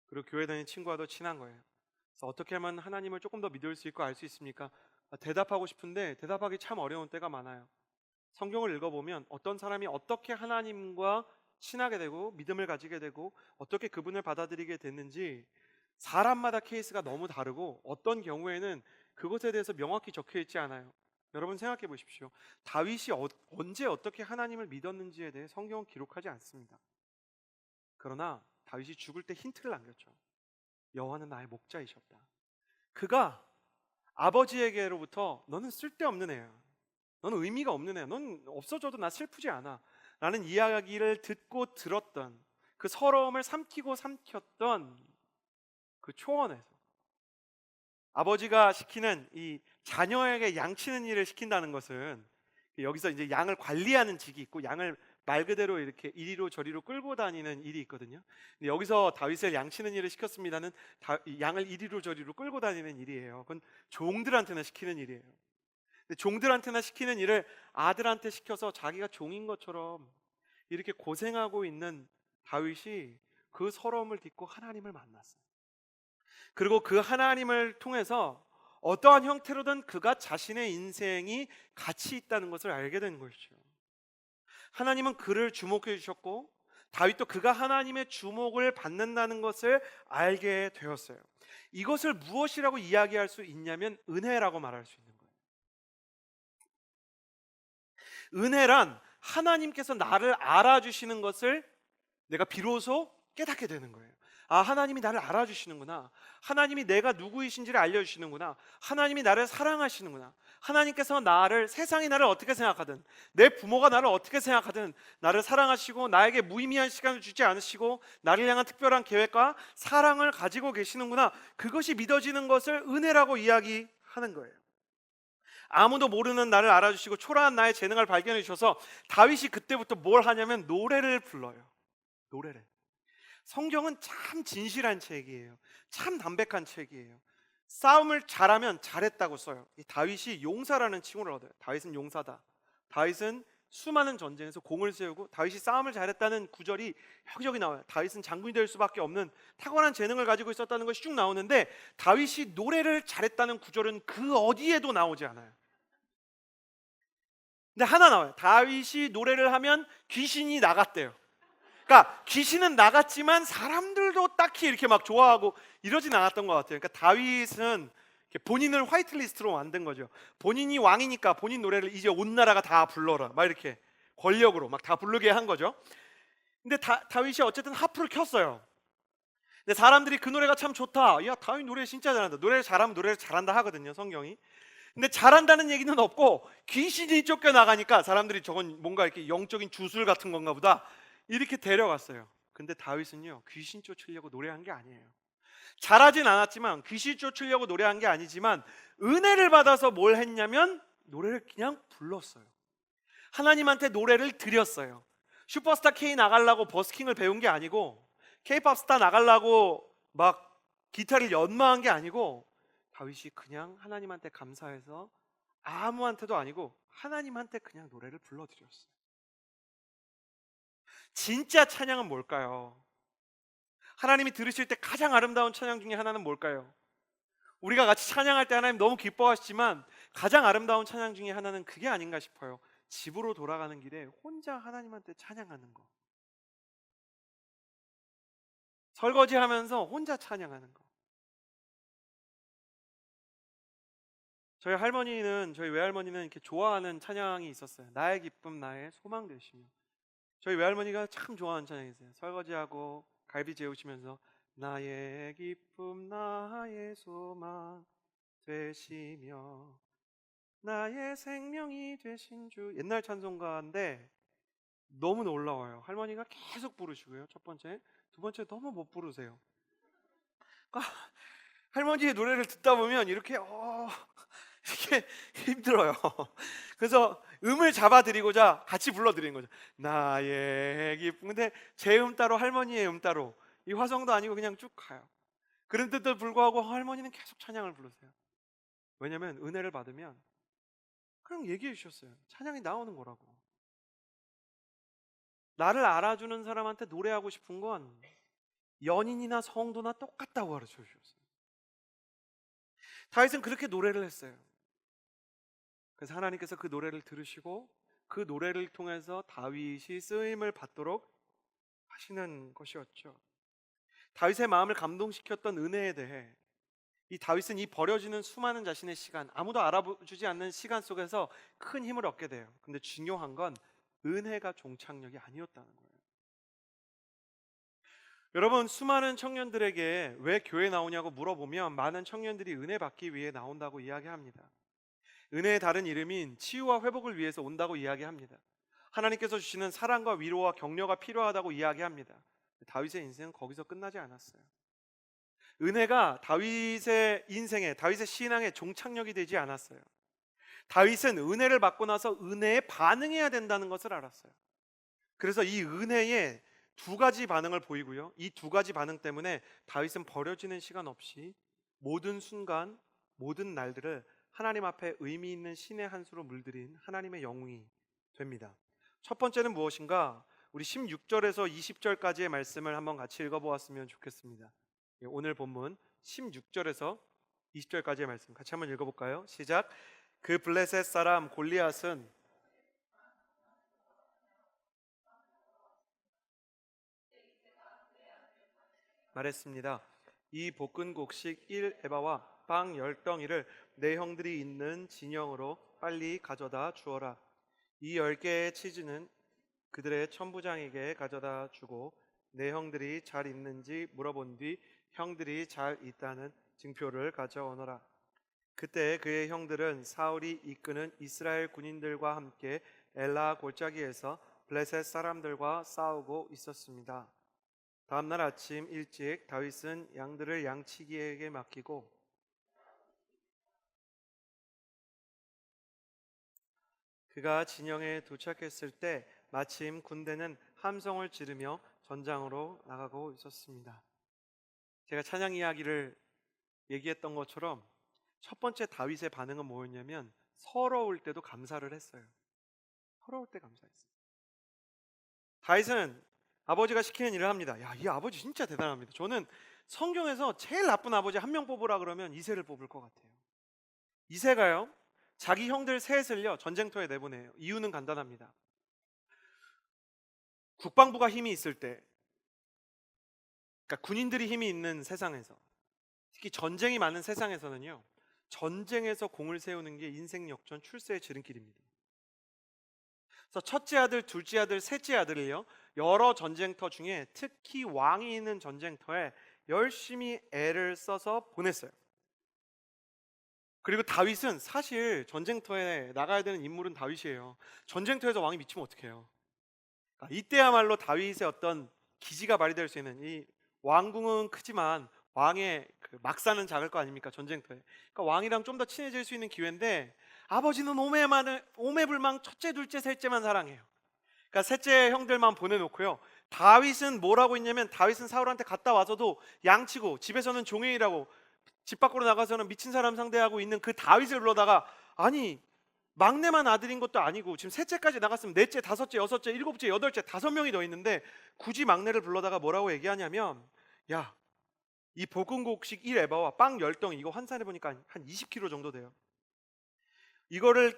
그리고 교회 다니는 친구와도 친한 거예요. 그래서 어떻게 하면 하나님을 조금 더 믿을 수 있고 알 수 있습니까? 대답하고 싶은데 대답하기 참 어려운 때가 많아요. 성경을 읽어보면 어떤 사람이 어떻게 하나님과 친하게 되고 믿음을 가지게 되고 어떻게 그분을 받아들이게 됐는지 사람마다 케이스가 너무 다르고, 어떤 경우에는 그것에 대해서 명확히 적혀 있지 않아요. 여러분 생각해 보십시오. 다윗이 언제 어떻게 하나님을 믿었는지에 대해 성경은 기록하지 않습니다. 그러나 다윗이 죽을 때 힌트를 남겼죠. 여호와는 나의 목자이셨다. 그가 아버지에게로부터 너는 쓸데없는 애야, 너는 의미가 없는 애야, 넌 없어져도 나 슬프지 않아 라는 이야기를 듣고 들었던, 그 서러움을 삼키고 삼켰던 그 초원에서 아버지가 시키는 이 자녀에게 양치는 일을 시킨다는 것은, 여기서 이제 양을 관리하는 직이 있고 양을 말 그대로 이렇게 이리로 저리로 끌고 다니는 일이 있거든요. 근데 여기서 다윗을 양치는 일을 시켰습니다는 양을 이리로 저리로 끌고 다니는 일이에요. 그건 종들한테나 시키는 일이에요. 근데 종들한테나 시키는 일을 아들한테 시켜서 자기가 종인 것처럼 이렇게 고생하고 있는 다윗이 그 서러움을 딛고 하나님을 만났어요. 그리고 그 하나님을 통해서 어떠한 형태로든 그가 자신의 인생이 가치 있다는 것을 알게 된 것이죠. 하나님은 그를 주목해 주셨고 다윗도 그가 하나님의 주목을 받는다는 것을 알게 되었어요. 이것을 무엇이라고 이야기할 수 있냐면 은혜라고 말할 수 있는 거예요. 은혜란 하나님께서 나를 알아주시는 것을 내가 비로소 깨닫게 되는 거예요. 아, 하나님이 나를 알아주시는구나. 하나님이 내가 누구이신지를 알려주시는구나. 하나님이 나를 사랑하시는구나. 하나님께서 나를, 세상이 나를 어떻게 생각하든, 내 부모가 나를 어떻게 생각하든 나를 사랑하시고 나에게 무의미한 시간을 주지 않으시고 나를 향한 특별한 계획과 사랑을 가지고 계시는구나. 그것이 믿어지는 것을 은혜라고 이야기하는 거예요. 아무도 모르는 나를 알아주시고 초라한 나의 재능을 발견해 주셔서 다윗이 그때부터 뭘 하냐면 노래를 불러요. 노래를. 성경은 참 진실한 책이에요. 참 담백한 책이에요. 싸움을 잘하면 잘했다고 써요. 이 다윗이 용사라는 칭호를 얻어요. 다윗은 용사다. 다윗은 수많은 전쟁에서 공을 세우고 다윗이 싸움을 잘했다는 구절이 여기저기 나와요. 다윗은 장군이 될 수밖에 없는 탁월한 재능을 가지고 있었다는 것이 쭉 나오는데 다윗이 노래를 잘했다는 구절은 그 어디에도 나오지 않아요. 근데 하나 나와요. 다윗이 노래를 하면 귀신이 나갔대요. 그러니까 귀신은 나갔지만 사람들도 딱히 이렇게 막 좋아하고 이러진 않았던 것 같아요. 그러니까 다윗은 본인을 화이트리스트로 만든 거죠. 본인이 왕이니까 본인 노래를 이제 온 나라가 다 불러라, 막 이렇게 권력으로 막 다 부르게 한 거죠. 근데 다윗이 어쨌든 하프를 켰어요. 근데 사람들이 그 노래가 참 좋다, 야 다윗 노래 진짜 잘한다, 노래를 잘하면 노래를 잘한다 하거든요, 성경이. 근데 잘한다는 얘기는 없고 귀신이 쫓겨나가니까 사람들이 저건 뭔가 이렇게 영적인 주술 같은 건가 보다 이렇게 데려갔어요. 근데 다윗은요, 귀신 쫓으려고 노래한 게 아니에요. 잘하진 않았지만, 귀신 쫓으려고 노래한 게 아니지만 은혜를 받아서 뭘 했냐면 노래를 그냥 불렀어요. 하나님한테 노래를 드렸어요. 슈퍼스타 K 나가려고 버스킹을 배운 게 아니고, K-팝 스타 나가려고 막 기타를 연마한 게 아니고, 다윗이 그냥 하나님한테 감사해서 아무한테도 아니고 하나님한테 그냥 노래를 불러드렸어요. 진짜 찬양은 뭘까요? 하나님이 들으실 때 가장 아름다운 찬양 중에 하나는 뭘까요? 우리가 같이 찬양할 때 하나님 너무 기뻐하시지만 가장 아름다운 찬양 중에 하나는 그게 아닌가 싶어요. 집으로 돌아가는 길에 혼자 하나님한테 찬양하는 거. 설거지하면서 혼자 찬양하는 거. 저희 외할머니는 이렇게 좋아하는 찬양이 있었어요. 나의 기쁨 나의 소망 되시며. 저희 외할머니가 참 좋아하는 찬양이 있어요. 설거지하고 갈비 재우시면서 나의 기쁨 나의 소망 되시며 나의 생명이 되신 주. 옛날 찬송가인데 너무 놀라워요. 할머니가 계속 부르시고요, 첫 번째. 두 번째 너무 못 부르세요. 그러니까 할머니의 노래를 듣다 보면 이렇게 힘들어요. 그래서 음을 잡아드리고자 같이 불러드리는 거죠. 나의 기쁨. 근데 제 음 따로 할머니의 음 따로, 이 화성도 아니고 그냥 쭉 가요. 그런데도 불구하고 할머니는 계속 찬양을 부르세요. 왜냐면 은혜를 받으면 그냥 얘기해 주셨어요. 찬양이 나오는 거라고. 나를 알아주는 사람한테 노래하고 싶은 건 연인이나 성도나 똑같다고 가르쳐 주셨어요. 다윗은 그렇게 노래를 했어요. 그래서 하나님께서 그 노래를 들으시고 그 노래를 통해서 다윗이 쓰임을 받도록 하시는 것이었죠. 다윗의 마음을 감동시켰던 은혜에 대해 이 다윗은 이 버려지는 수많은 자신의 시간, 아무도 알아주지 않는 시간 속에서 큰 힘을 얻게 돼요. 근데 중요한 건 은혜가 종착역이 아니었다는 거예요. 여러분, 수많은 청년들에게 왜 교회 나오냐고 물어보면 많은 청년들이 은혜 받기 위해 나온다고 이야기합니다. 은혜의 다른 이름인 치유와 회복을 위해서 온다고 이야기합니다. 하나님께서 주시는 사랑과 위로와 격려가 필요하다고 이야기합니다. 다윗의 인생은 거기서 끝나지 않았어요. 은혜가 다윗의 인생에, 다윗의 신앙에 종착역이 되지 않았어요. 다윗은 은혜를 받고 나서 은혜에 반응해야 된다는 것을 알았어요. 그래서 이 은혜에 두 가지 반응을 보이고요, 이 두 가지 반응 때문에 다윗은 버려지는 시간 없이 모든 순간, 모든 날들을 하나님 앞에 의미 있는 신의 한 수로 물들인 하나님의 영웅이 됩니다. 첫 번째는 무엇인가? 우리 16절에서 20절까지의 말씀을 한번 같이 읽어보았으면 좋겠습니다. 오늘 본문 16절에서 20절까지의 말씀 같이 한번 읽어볼까요? 시작. 그 블레셋 사람 골리앗은 말했습니다. 이 볶은 곡식 1에바와 빵 10덩이를 내 형들이 있는 진영으로 빨리 가져다 주어라. 이 10개의 치즈는 그들의 천부장에게 가져다 주고 내 형들이 잘 있는지 물어본 뒤 형들이 잘 있다는 증표를 가져오너라. 그때 그의 형들은 사울이 이끄는 이스라엘 군인들과 함께 엘라 골짜기에서 블레셋 사람들과 싸우고 있었습니다. 다음 날 아침 일찍 다윗은 양들을 양치기에게 맡기고 그가 진영에 도착했을 때 마침 군대는 함성을 지르며 전장으로 나가고 있었습니다. 제가 찬양 이야기를 얘기했던 것처럼 첫 번째 다윗의 반응은 뭐였냐면 서러울 때도 감사를 했어요. 서러울 때 감사했어요. 다윗은 아버지가 시키는 일을 합니다. 야, 이 아버지 진짜 대단합니다. 저는 성경에서 제일 나쁜 아버지 한 명 뽑으라 그러면 이새를 뽑을 것 같아요. 이새가요, 자기 형들 셋을요 전쟁터에 내보내요. 이유는 간단합니다. 국방부가 힘이 있을 때, 그러니까 군인들이 힘이 있는 세상에서, 특히 전쟁이 많은 세상에서는요, 전쟁에서 공을 세우는 게 인생 역전 출세의 지름길입니다. 그래서 첫째 아들, 둘째 아들, 셋째 아들을요 여러 전쟁터 중에 특히 왕이 있는 전쟁터에 열심히 애를 써서 보냈어요. 그리고 다윗은 사실 전쟁터에 나가야 되는 인물은 다윗이에요. 전쟁터에서 왕이 미치면 어떡해요? 이때야말로 다윗의 어떤 기지가 발휘될 수 있는, 이 왕궁은 크지만 왕의 그 막사는 작을 거 아닙니까? 전쟁터에. 그러니까 왕이랑 좀 더 친해질 수 있는 기회인데 아버지는 오매불망 첫째, 둘째, 셋째만 사랑해요. 그러니까 셋째 형들만 보내놓고요. 다윗은 뭘 하고 있냐면 다윗은 사울한테 갔다 와서도 양치고 집에서는 종의 일하고 집 밖으로 나가서는 미친 사람 상대하고 있는 그 다윗을 불러다가, 아니 막내만 아들인 것도 아니고 지금 셋째까지 나갔으면 넷째, 다섯째, 여섯째, 일곱째, 여덟째 5명이 더 있는데 굳이 막내를 불러다가 뭐라고 얘기하냐면, 야, 이 볶음국식 1에바와 빵 10덩이 이거 환산해 보니까 한 20kg 정도 돼요. 이거를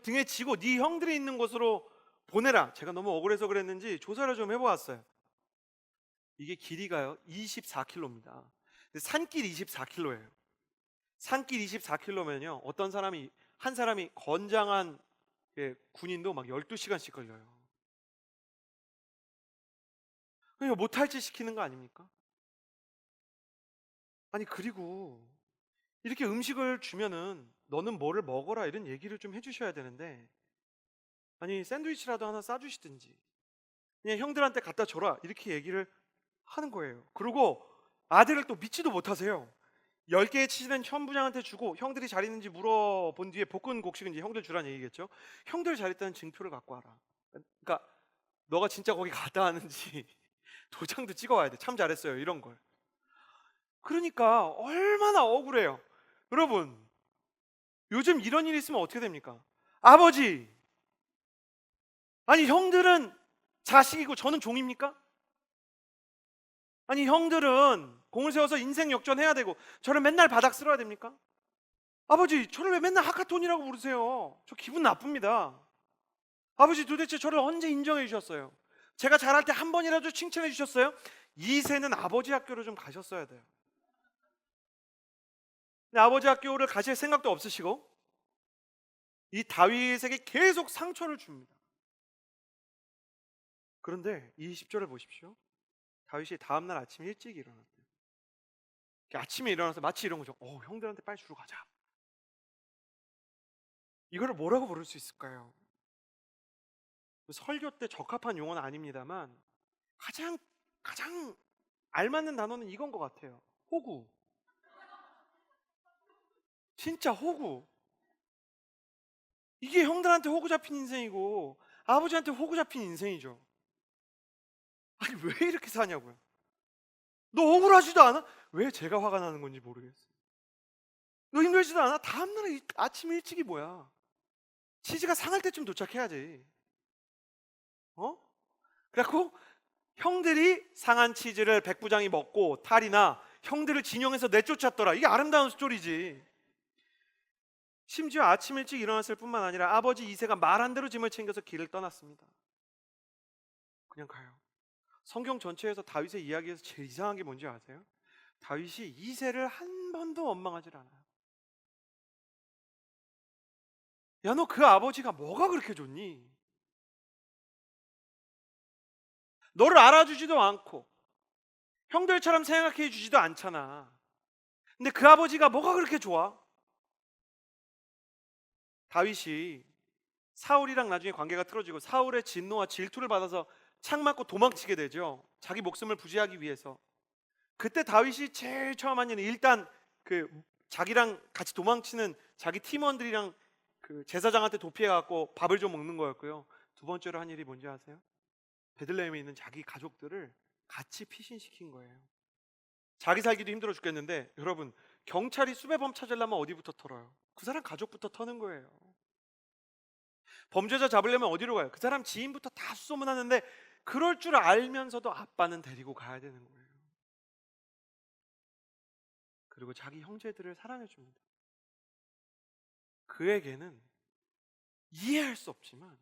등에 지고 네 형들이 있는 곳으로 보내라. 제가 너무 억울해서 그랬는지 조사를 좀 해보았어요. 이게 길이가요 24km입니다. 산길 24km예요. 산길 24km면요 어떤 사람이, 한 사람이 건장한 군인도 막 12시간씩 걸려요. 그러니까 못할 짓 시키는 거 아닙니까? 아니, 그리고 이렇게 음식을 주면은 너는 뭐를 먹어라 이런 얘기를 좀 해주셔야 되는데, 아니 샌드위치라도 하나 싸주시든지 그냥 형들한테 갖다 줘라 이렇게 얘기를 하는 거예요. 그리고 아들을 또 믿지도 못하세요. 10개의 치즈는 천부장한테 주고 형들이 잘 있는지 물어본 뒤에 볶은 곡식은 이제 형들 주라는 얘기겠죠. 형들 잘 있다는 증표를 갖고 와라. 그러니까 너가 진짜 거기 갔다 왔는지 도장도 찍어와야 돼. 참 잘했어요 이런 걸. 그러니까 얼마나 억울해요. 여러분, 요즘 이런 일이 있으면 어떻게 됩니까? 아버지, 아니 형들은 자식이고 저는 종입니까? 아니 형들은 공을 세워서 인생 역전해야 되고 저를 맨날 바닥 쓸어야 됩니까? 아버지, 저를 왜 맨날 하카톤이라고 부르세요? 저 기분 나쁩니다. 아버지, 도대체 저를 언제 인정해 주셨어요? 제가 잘할 때 한 번이라도 칭찬해 주셨어요? 이새는 아버지 학교를 좀 가셨어야 돼요. 근데 아버지 학교를 가실 생각도 없으시고 이 다윗에게 계속 상처를 줍니다. 그런데 이 10절을 보십시오. 다윗이 다음날 아침 일찍 일어났대요. 아침에 일어나서 마치 이런 거죠. 형들한테 빨리 주러 가자. 이거를 뭐라고 부를 수 있을까요? 설교 때 적합한 용어는 아닙니다만 가장 알맞는 단어는 이건 것 같아요. 호구. 진짜 호구. 이게 형들한테 호구 잡힌 인생이고 아버지한테 호구 잡힌 인생이죠. 아니 왜 이렇게 사냐고요. 너 억울하지도 않아? 왜 제가 화가 나는 건지 모르겠어요. 너 힘들지도 않아? 다음날 아침 일찍이 뭐야. 치즈가 상할 때쯤 도착해야지. 그래갖고 형들이 상한 치즈를 백부장이 먹고 탈이나 형들을 진영에서 내쫓았더라. 이게 아름다운 스토리지. 심지어 아침 일찍 일어났을 뿐만 아니라 아버지 이새가 말한 대로 짐을 챙겨서 길을 떠났습니다. 그냥 가요. 성경 전체에서 다윗의 이야기에서 제일 이상한 게 뭔지 아세요? 다윗이 이새를 한 번도 원망하지 않아요. 야, 너 그 아버지가 뭐가 그렇게 좋니? 너를 알아주지도 않고 형들처럼 생각해 주지도 않잖아. 근데 그 아버지가 뭐가 그렇게 좋아? 다윗이 사울이랑 나중에 관계가 틀어지고 사울의 진노와 질투를 받아서 창 맞고 도망치게 되죠. 자기 목숨을 부지하기 위해서. 그때 다윗이 제일 처음 한 일은 일단 그 자기랑 같이 도망치는 자기 팀원들이랑 그 제사장한테 도피해 갖고 밥을 좀 먹는 거였고요. 두 번째로 한 일이 뭔지 아세요? 베들레헴에 있는 자기 가족들을 같이 피신시킨 거예요. 자기 살기도 힘들어 죽겠는데 여러분, 경찰이 수배범 찾으려면 어디부터 털어요? 그 사람 가족부터 터는 거예요. 범죄자 잡으려면 어디로 가요? 그 사람 지인부터 다 수소문하는데 그럴 줄 알면서도 아빠는 데리고 가야 되는 거예요. 그리고 자기 형제들을 사랑해 줍니다. 그에게는 이해할 수 없지만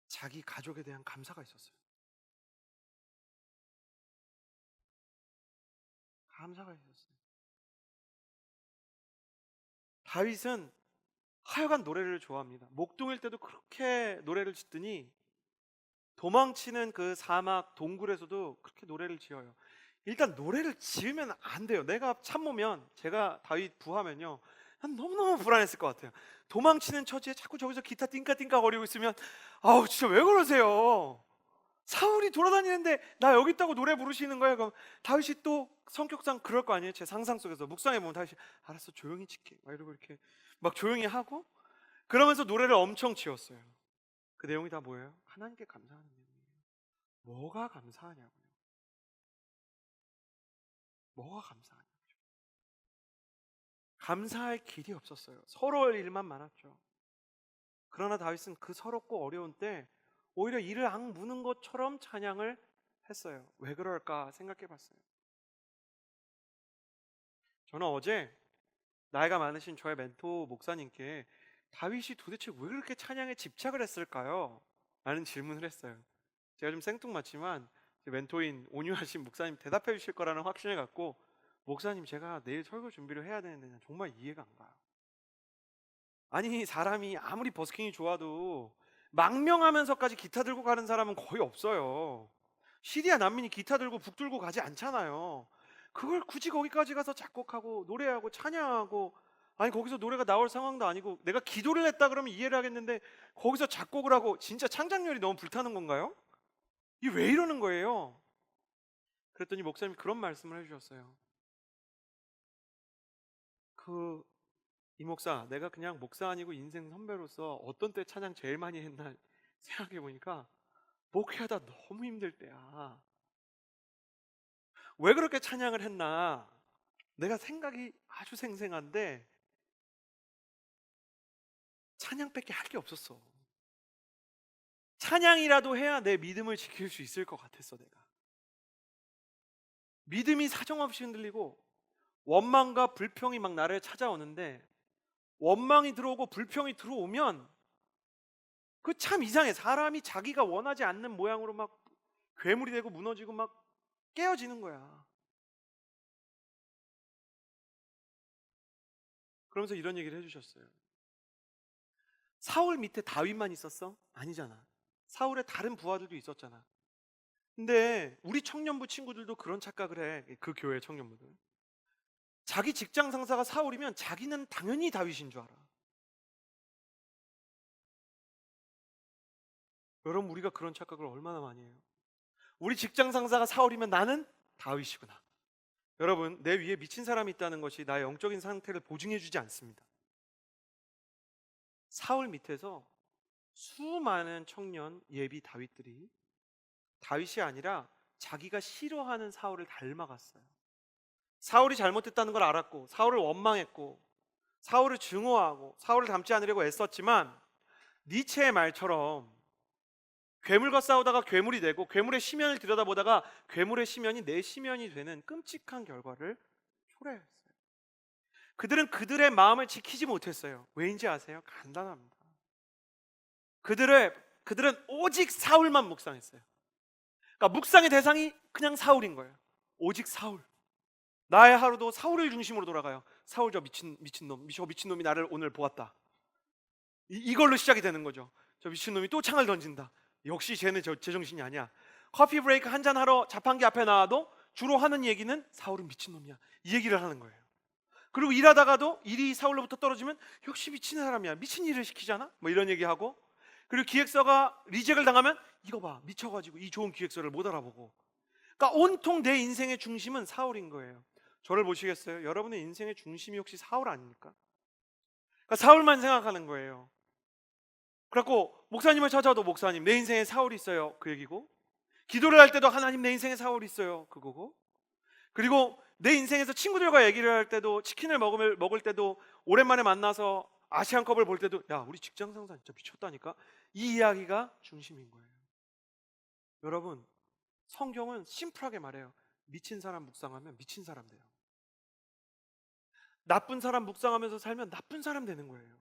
자기 가족에 대한 감사가 있었어요. 감사가 있었어요. 다윗은 하여간 노래를 좋아합니다. 목동일 때도 그렇게 노래를 짓더니 도망치는 그 사막 동굴에서도 그렇게 노래를 지어요. 일단 노래를 지으면 안 돼요. 내가 참모면, 제가 다윗 부하면요, 난 너무너무 불안했을 것 같아요. 도망치는 처지에 자꾸 저기서 기타 띵까띵까 거리고 있으면 아우 진짜 왜 그러세요? 사울이 돌아다니는데 나 여기 있다고 노래 부르시는 거예요? 그럼 다윗이 또 성격상 그럴 거 아니에요? 제 상상 속에서 묵상해 보면 다윗이 알았어 조용히 지켜 막 이러고 이렇게 막 조용히 하고 그러면서 노래를 엄청 지었어요. 그 내용이 다 뭐예요? 하나님께 감사하는 내용이에요. 뭐가 감사하냐고요? 뭐가 감사하냐고요? 감사할 길이 없었어요. 서러울 일만 많았죠. 그러나 다윗은 그 서럽고 어려운 때 오히려 이를 악무는 것처럼 찬양을 했어요. 왜 그럴까 생각해 봤어요. 저는 어제 나이가 많으신 저의 멘토 목사님께 다윗이 도대체 왜 그렇게 찬양에 집착을 했을까요? 라는 질문을 했어요. 제가 좀 생뚱맞지만 제 멘토인 온유하신 목사님 대답해 주실 거라는 확신을 갖고 목사님 제가 내일 설교 준비를 해야 되는데 정말 이해가 안 가요. 아니 사람이 아무리 버스킹이 좋아도 망명하면서까지 기타 들고 가는 사람은 거의 없어요. 시리아 난민이 기타 들고 북 들고 가지 않잖아요. 그걸 굳이 거기까지 가서 작곡하고 노래하고 찬양하고 아니 거기서 노래가 나올 상황도 아니고 내가 기도를 했다 그러면 이해를 하겠는데 거기서 작곡을 하고 진짜 창작력이 너무 불타는 건가요? 이게 왜 이러는 거예요? 그랬더니 목사님이 그런 말씀을 해주셨어요. 이 목사, 내가 그냥 목사 아니고 인생 선배로서 어떤 때 찬양 제일 많이 했나 생각해 보니까 목회하다 너무 힘들 때야. 왜 그렇게 찬양을 했나? 내가 생각이 아주 생생한데 찬양밖에 할 게 없었어. 찬양이라도 해야 내 믿음을 지킬 수 있을 것 같았어. 내가 믿음이 사정없이 흔들리고 원망과 불평이 막 나를 찾아오는데 원망이 들어오고 불평이 들어오면 그 참 이상해. 사람이 자기가 원하지 않는 모양으로 막 괴물이 되고 무너지고 막 깨어지는 거야. 그러면서 이런 얘기를 해주셨어요. 사울 밑에 다윗만 있었어? 아니잖아. 사울의 다른 부하들도 있었잖아. 근데 우리 청년부 친구들도 그런 착각을 해. 그 교회 청년부들. 자기 직장 상사가 사울이면 자기는 당연히 다윗인 줄 알아. 여러분 우리가 그런 착각을 얼마나 많이 해요. 우리 직장 상사가 사울이면 나는 다윗이구나. 여러분 내 위에 미친 사람이 있다는 것이 나의 영적인 상태를 보증해 주지 않습니다. 사울 밑에서 수많은 청년 예비 다윗들이 다윗이 아니라 자기가 싫어하는 사울을 닮아갔어요. 사울이 잘못했다는 걸 알았고 사울을 원망했고 사울을 증오하고 사울을 닮지 않으려고 애썼지만 니체의 말처럼 괴물과 싸우다가 괴물이 되고 괴물의 심연을 들여다보다가 괴물의 심연이 내 심연이 되는 끔찍한 결과를 초래했어요. 그들은 그들의 마음을 지키지 못했어요. 왜인지 아세요? 간단합니다. 그들은 오직 사울만 묵상했어요. 그러니까 묵상의 대상이 그냥 사울인 거예요. 오직 사울. 나의 하루도 사울을 중심으로 돌아가요. 사울 저 미친놈이 나를 오늘 보았다. 이걸로 시작이 되는 거죠. 저 미친놈이 또 창을 던진다. 역시 쟤는 제정신이 아니야. 커피 브레이크 한잔 하러 자판기 앞에 나와도 주로 하는 얘기는 사울은 미친놈이야, 이 얘기를 하는 거예요. 그리고 일하다가도 일이 사울로부터 떨어지면 역시 미친 사람이야, 미친 일을 시키잖아, 뭐 이런 얘기하고, 그리고 기획서가 리젝을 당하면 이거 봐, 미쳐가지고 이 좋은 기획서를 못 알아보고. 그러니까 온통 내 인생의 중심은 사울인 거예요. 저를 보시겠어요? 여러분의 인생의 중심이 혹시 사울 아닙니까? 그러니까 사울만 생각하는 거예요. 그래갖고 목사님을 찾아도 목사님, 내 인생에 사울이 있어요, 그 얘기고, 기도를 할 때도 하나님, 내 인생에 사울이 있어요, 그거고, 그리고 내 인생에서 친구들과 얘기를 할 때도, 치킨을 먹을 때도, 오랜만에 만나서 아시안컵을 볼 때도 야, 우리 직장 상사 진짜 미쳤다니까, 이 이야기가 중심인 거예요. 여러분, 성경은 심플하게 말해요. 미친 사람 묵상하면 미친 사람 돼요. 나쁜 사람 묵상하면서 살면 나쁜 사람 되는 거예요.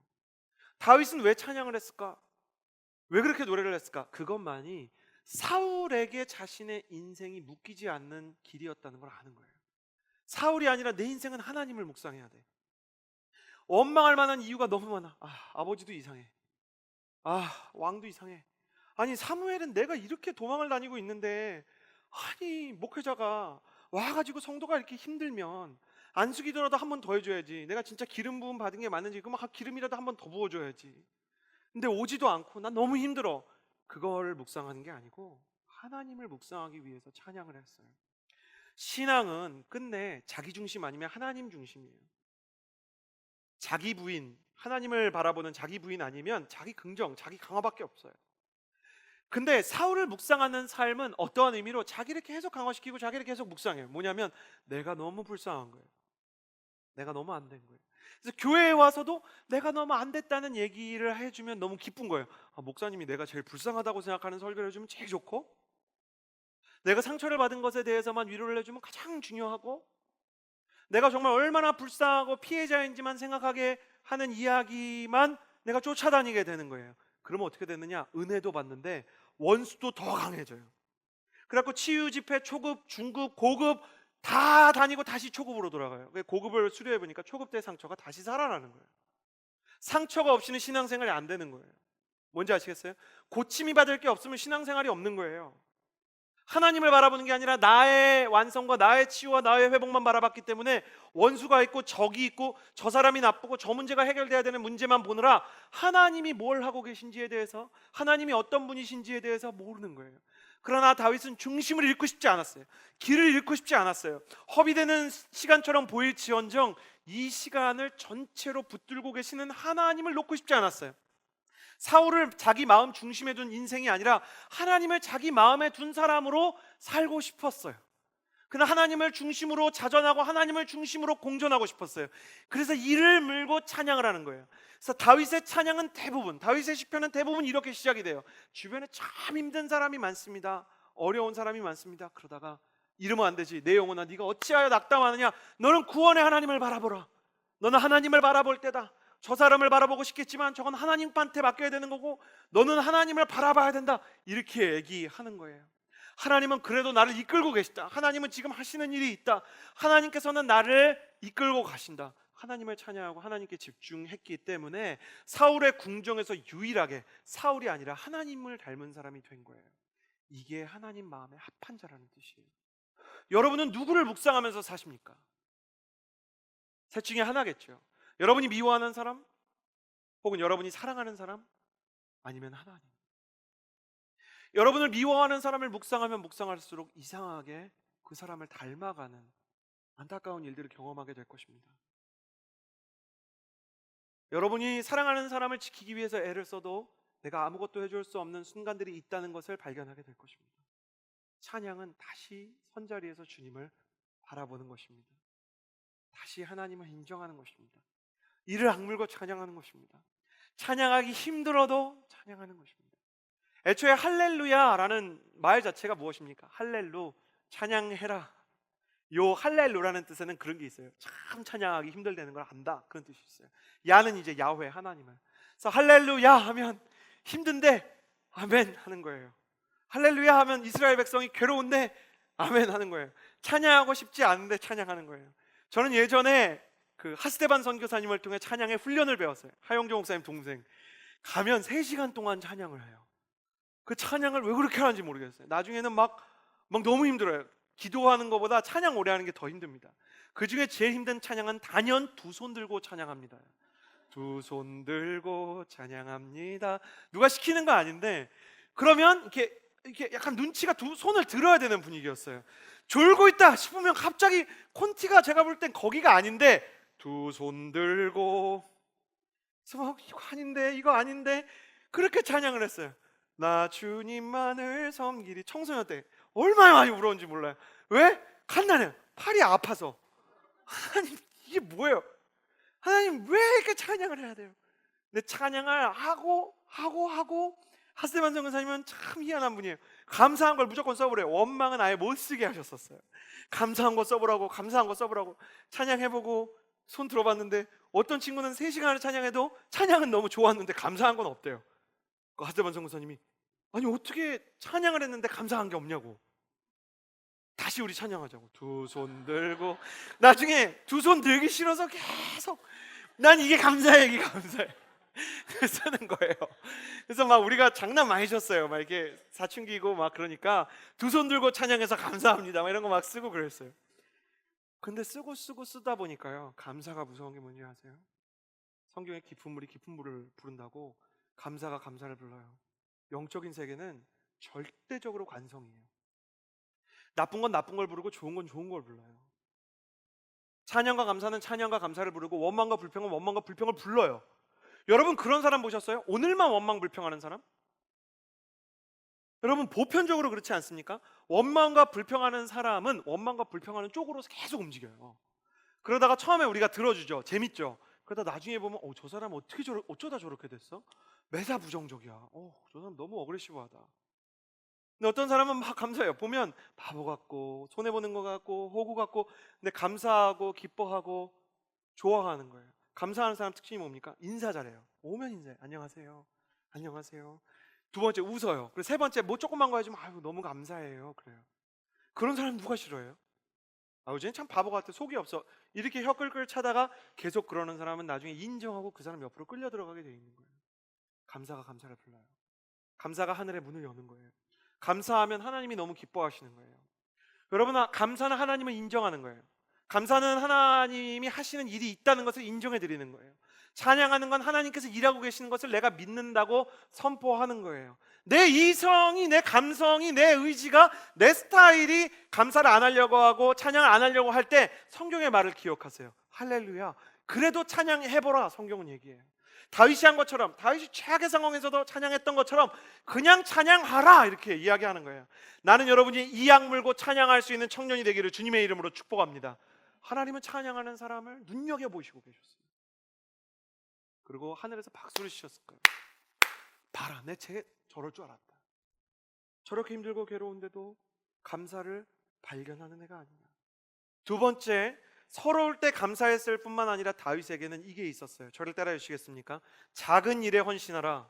다윗은 왜 찬양을 했을까? 왜 그렇게 노래를 했을까? 그것만이 사울에게 자신의 인생이 묶이지 않는 길이었다는 걸 아는 거예요. 사울이 아니라 내 인생은 하나님을 묵상해야 돼. 원망할 만한 이유가 너무 많아. 아버지도 이상해, 왕도 이상해, 아니 사무엘은 내가 이렇게 도망을 다니고 있는데, 아니 목회자가 와가지고 성도가 이렇게 힘들면 안수기도라도 한 번 더 해줘야지, 내가 진짜 기름 부음 받은 게 맞는지 그럼 기름이라도 한 번 더 부어줘야지, 근데 오지도 않고 난 너무 힘들어. 그걸 묵상하는 게 아니고 하나님을 묵상하기 위해서 찬양을 했어요. 신앙은 끝내 자기 중심 아니면 하나님 중심이에요. 자기 부인, 하나님을 바라보는 자기 부인 아니면 자기 긍정, 자기 강화밖에 없어요. 근데 사울을 묵상하는 삶은 어떠한 의미로 자기를 계속 강화시키고 자기를 계속 묵상해요. 뭐냐면 내가 너무 불쌍한 거예요. 내가 너무 안 된 거예요. 그래서 교회에 와서도 내가 너무 안 됐다는 얘기를 해주면 너무 기쁜 거예요. 목사님이 내가 제일 불쌍하다고 생각하는 설교를 해주면 제일 좋고, 내가 상처를 받은 것에 대해서만 위로를 해주면 가장 중요하고, 내가 정말 얼마나 불쌍하고 피해자인지만 생각하게 하는 이야기만 내가 쫓아다니게 되는 거예요. 그러면 어떻게 되느냐? 은혜도 받는데 원수도 더 강해져요. 그래갖고 치유 집회 초급, 중급, 고급 다 다니고 다시 초급으로 돌아가요. 고급을 수료해 보니까 초급 때 상처가 다시 살아나는 거예요. 상처가 없이는 신앙생활이 안 되는 거예요. 뭔지 아시겠어요? 고침이 받을 게 없으면 신앙생활이 없는 거예요. 하나님을 바라보는 게 아니라 나의 완성과 나의 치유와 나의 회복만 바라봤기 때문에 원수가 있고 적이 있고 저 사람이 나쁘고 저 문제가 해결돼야 되는 문제만 보느라 하나님이 뭘 하고 계신지에 대해서, 하나님이 어떤 분이신지에 대해서 모르는 거예요. 그러나 다윗은 중심을 잃고 싶지 않았어요. 길을 잃고 싶지 않았어요. 허비되는 시간처럼 보일지언정 이 시간을 전체로 붙들고 계시는 하나님을 놓고 싶지 않았어요. 사울을 자기 마음 중심에 둔 인생이 아니라 하나님을 자기 마음에 둔 사람으로 살고 싶었어요. 그는 하나님을 중심으로 자전하고 하나님을 중심으로 공존하고 싶었어요. 그래서 이를 물고 찬양을 하는 거예요. 그래서 다윗의 찬양은 대부분, 다윗의 시편은 대부분 이렇게 시작이 돼요. 주변에 참 힘든 사람이 많습니다. 어려운 사람이 많습니다. 그러다가 이러면 안 되지. 내 영혼아, 네가 어찌하여 낙담하느냐? 너는 구원의 하나님을 바라보라. 너는 하나님을 바라볼 때다. 저 사람을 바라보고 싶겠지만 저건 하나님한테 맡겨야 되는 거고 너는 하나님을 바라봐야 된다. 이렇게 얘기하는 거예요. 하나님은 그래도 나를 이끌고 계시다. 하나님은 지금 하시는 일이 있다. 하나님께서는 나를 이끌고 가신다. 하나님을 찬양하고 하나님께 집중했기 때문에 사울의 궁정에서 유일하게 사울이 아니라 하나님을 닮은 사람이 된 거예요. 이게 하나님 마음에 합한 자라는 뜻이에요. 여러분은 누구를 묵상하면서 사십니까? 셋 중에 하나겠죠. 여러분이 미워하는 사람, 혹은 여러분이 사랑하는 사람, 아니면 하나님. 여러분을 미워하는 사람을 묵상하면 묵상할수록 이상하게 그 사람을 닮아가는 안타까운 일들을 경험하게 될 것입니다. 여러분이 사랑하는 사람을 지키기 위해서 애를 써도 내가 아무것도 해줄 수 없는 순간들이 있다는 것을 발견하게 될 것입니다. 찬양은 다시 선자리에서 주님을 바라보는 것입니다. 다시 하나님을 인정하는 것입니다. 이를 악물고 찬양하는 것입니다. 찬양하기 힘들어도 찬양하는 것입니다. 애초에 할렐루야라는 말 자체가 무엇입니까? 할렐루, 찬양해라. 요 할렐루라는 뜻에는 그런 게 있어요. 참 찬양하기 힘들다는 걸 안다, 그런 뜻이 있어요. 야는 이제 야훼, 하나님을. 그래서 할렐루야 하면 힘든데 아멘 하는 거예요. 할렐루야 하면 이스라엘 백성이 괴로운데 아멘 하는 거예요. 찬양하고 싶지 않은데 찬양하는 거예요. 저는 예전에 그 하스데반 선교사님을 통해 찬양의 훈련을 배웠어요. 하영조 목사님 동생. 가면 3시간 동안 찬양을 해요. 그 찬양을 왜 그렇게 하는지 모르겠어요. 나중에는 막 너무 힘들어요. 기도하는 것보다 찬양 오래 하는 게 더 힘듭니다. 그 중에 제일 힘든 찬양은 단연 두 손 들고 찬양합니다. 두 손 들고 찬양합니다. 누가 시키는 거 아닌데, 그러면 이렇게 약간 눈치가 두 손을 들어야 되는 분위기였어요. 졸고 있다 싶으면 갑자기 콘티가 제가 볼 땐 거기가 아닌데 두 손 들고, 그래서 막 이거 아닌데 이거 아닌데 그렇게 찬양을 했어요. 나 주님만을 섬기리. 청소년 때 얼마나 많이 울었는지 몰라요. 왜? 갓난아요. 팔이 아파서. 하나님 이게 뭐예요? 하나님 왜 이렇게 찬양을 해야 돼요? 근데 찬양을 하고 하스데반 선교사님은 참 희한한 분이에요. 감사한 걸 무조건 써보래요. 원망은 아예 못 쓰게 하셨었어요. 감사한 거 써보라고, 감사한 거 써보라고. 찬양해보고 손 들어봤는데 어떤 친구는 3시간을 찬양해도 찬양은 너무 좋았는데 감사한 건 없대요. 그 하스데반 선교사님이 아니 어떻게 찬양을 했는데 감사한 게 없냐고. 다시 우리 찬양하자고. 두 손 들고. 나중에 두 손 들기 싫어서 계속 난 이게 감사해, 이게 감사해 쓰는 거예요. 그래서 막 우리가 장난 많이 쳤어요. 막 이렇게 사춘기고 막 그러니까 두 손 들고 찬양해서 감사합니다 막 이런 거 막 쓰고 그랬어요. 근데 쓰다 보니까요, 감사가 무서운 게 뭔지 아세요? 성경에 깊은 물이 깊은 물을 부른다고 감사가 감사를 불러요. 영적인 세계는 절대적으로 관성이에요. 나쁜 건 나쁜 걸 부르고 좋은 건 좋은 걸 불러요. 찬양과 감사는 찬양과 감사를 부르고 원망과 불평은 원망과 불평을 불러요. 여러분 그런 사람 보셨어요? 오늘만 원망 불평하는 사람? 여러분 보편적으로 그렇지 않습니까? 원망과 불평하는 사람은 원망과 불평하는 쪽으로 계속 움직여요. 그러다가 처음에 우리가 들어주죠. 재밌죠. 그러다 나중에 보면 저 사람 어쩌다 저렇게 됐어? 매사 부정적이야. 저 사람 너무 어그레시브하다. 근데 어떤 사람은 막 감사해요. 보면 바보 같고 손해보는 것 같고 호구 같고, 근데 감사하고 기뻐하고 좋아하는 거예요. 감사하는 사람 특징이 뭡니까? 인사 잘해요. 오면 인사해. 안녕하세요. 안녕하세요. 두 번째 웃어요. 그리고 세 번째 뭐 조그만 거 해주면 아유 너무 감사해요. 그래요. 그런 사람 누가 싫어해요? 쟤는 참 바보 같아. 속이 없어. 이렇게 혀 끌끌 차다가 계속 그러는 사람은 나중에 인정하고 그 사람 옆으로 끌려 들어가게 돼 있는 거예요. 감사가 감사를 불러요. 감사가 하늘의 문을 여는 거예요. 감사하면 하나님이 너무 기뻐하시는 거예요. 여러분, 감사는 하나님을 인정하는 거예요. 감사는 하나님이 하시는 일이 있다는 것을 인정해 드리는 거예요. 찬양하는 건 하나님께서 일하고 계시는 것을 내가 믿는다고 선포하는 거예요. 내 이성이, 내 감성이, 내 의지가, 내 스타일이 감사를 안 하려고 하고 찬양을 안 하려고 할 때 성경의 말을 기억하세요. 할렐루야. 그래도 찬양해보라. 성경은 얘기해요. 다윗이 한 것처럼, 다윗이 최악의 상황에서도 찬양했던 것처럼 그냥 찬양하라 이렇게 이야기하는 거예요. 나는 여러분이 이악 물고 찬양할 수 있는 청년이 되기를 주님의 이름으로 축복합니다. 하나님은 찬양하는 사람을 눈여겨보시고 계셨어요. 그리고 하늘에서 박수를 치셨을 거예요. 봐라, 내 저럴 줄 알았다. 저렇게 힘들고 괴로운데도 감사를 발견하는 애가 아니냐. 두 번째, 서러울 때 감사했을 뿐만 아니라 다윗에게는 이게 있었어요. 저를 따라해 주시겠습니까? 작은 일에 헌신하라.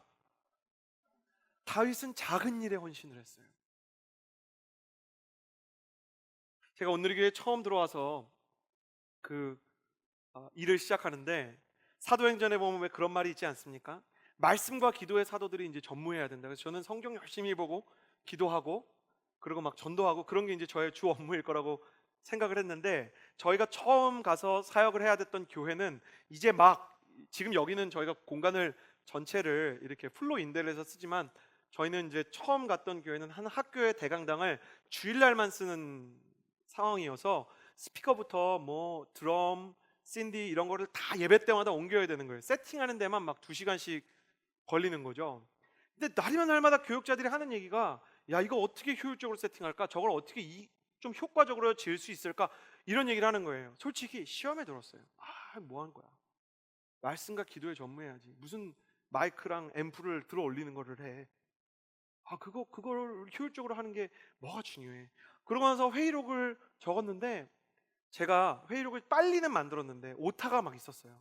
다윗은 작은 일에 헌신을 했어요. 제가 오늘 교회에 처음 들어와서 일을 시작하는데 사도행전에 보면 왜 그런 말이 있지 않습니까? 말씀과 기도의 사도들이 이제 전무해야 된다. 그래서 저는 성경 열심히 보고 기도하고 그리고 막 전도하고 그런 게 이제 저의 주 업무일 거라고 생각을 했는데, 저희가 처음 가서 사역을 해야 됐던 교회는 이제 막 지금 여기는 저희가 공간을 전체를 이렇게 풀로 임대를 해서 쓰지만 저희는 이제 처음 갔던 교회는 한 학교의 대강당을 주일날만 쓰는 상황이어서 스피커부터 뭐 드럼, 신디 이런 거를 다 예배 때마다 옮겨야 되는 거예요. 세팅하는 데만 막 2시간씩 걸리는 거죠. 근데 날이면 날마다 교육자들이 하는 얘기가 야 이거 어떻게 효율적으로 세팅할까? 저걸 어떻게 좀 효과적으로 지을 수 있을까? 이런 얘기를 하는 거예요. 솔직히 시험에 들었어요. 뭐 하는 거야? 말씀과 기도에 전무해야지. 무슨 마이크랑 앰프를 들어 올리는 거를 해. 그걸 효율적으로 하는 게 뭐가 중요해? 그러고 나서 회의록을 적었는데 제가 회의록을 빨리는 만들었는데 오타가 막 있었어요.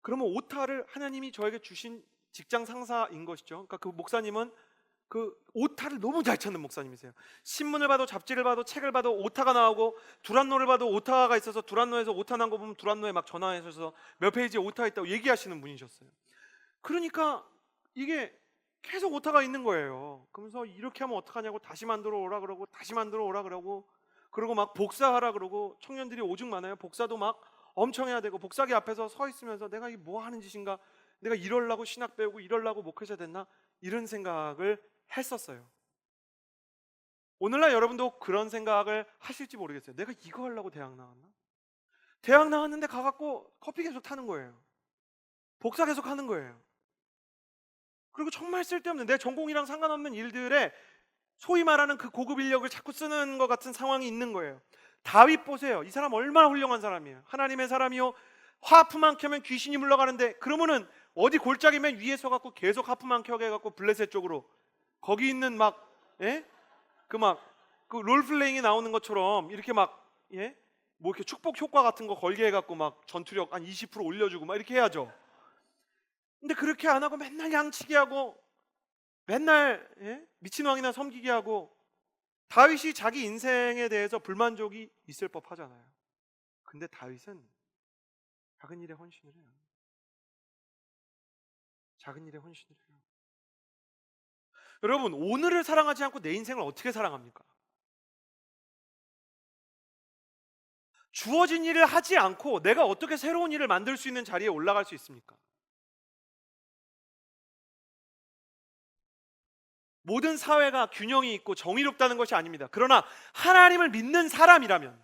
그러면 오타를 하나님이 저에게 주신 직장 상사인 것이죠. 그러니까 그 목사님은 그 오타를 너무 잘 찾는 목사님이세요. 신문을 봐도 잡지를 봐도 책을 봐도 오타가 나오고 두란노를 봐도 오타가 있어서 두란노에서 오타 난 거 보면 두란노에 막 전화해서 몇 페이지에 오타 있다고 얘기하시는 분이셨어요. 그러니까 이게 계속 오타가 있는 거예요. 그러면서 이렇게 하면 어떡하냐고 다시 만들어 오라 그러고 다시 만들어 오라 그러고, 그리고 막 복사하라 그러고, 청년들이 오죽 많아요. 복사도 막 엄청 해야 되고, 복사기 앞에서 서 있으면서 내가 이 뭐 하는 짓인가, 내가 이럴라고 신학 배우고 이럴라고 목회자 됐나, 이런 생각을 했었어요. 오늘날 여러분도 그런 생각을 하실지 모르겠어요. 내가 이거 하려고 대학 나왔나? 대학 나왔는데 가갖고 커피 계속 타는 거예요. 복사 계속 하는 거예요. 그리고 정말 쓸데없는 내 전공이랑 상관없는 일들에 소위 말하는 그 고급 인력을 자꾸 쓰는 것 같은 상황이 있는 거예요. 다윗 보세요. 이 사람 얼마나 훌륭한 사람이에요. 하나님의 사람이요, 하프만 켜면 귀신이 물러가는데, 그러면은 어디 골짜기면 위에 서갖고 계속 하프만 켜게 해갖고 블레셋 쪽으로, 거기 있는 막, 예? 그 롤플레잉이 나오는 것처럼 이렇게 막, 예? 뭐 이렇게 축복 효과 같은 거 걸게 해갖고 막 전투력 한 20% 올려주고 막 이렇게 해야죠. 근데 그렇게 안 하고 맨날 양치기 하고, 맨날, 예? 미친 왕이나 섬기게 하고, 다윗이 자기 인생에 대해서 불만족이 있을 법 하잖아요. 근데 다윗은 작은 일에 헌신을 해요. 작은 일에 헌신을 해요. 여러분, 오늘을 사랑하지 않고 내 인생을 어떻게 사랑합니까? 주어진 일을 하지 않고 내가 어떻게 새로운 일을 만들 수 있는 자리에 올라갈 수 있습니까? 모든 사회가 균형이 있고 정의롭다는 것이 아닙니다. 그러나 하나님을 믿는 사람이라면,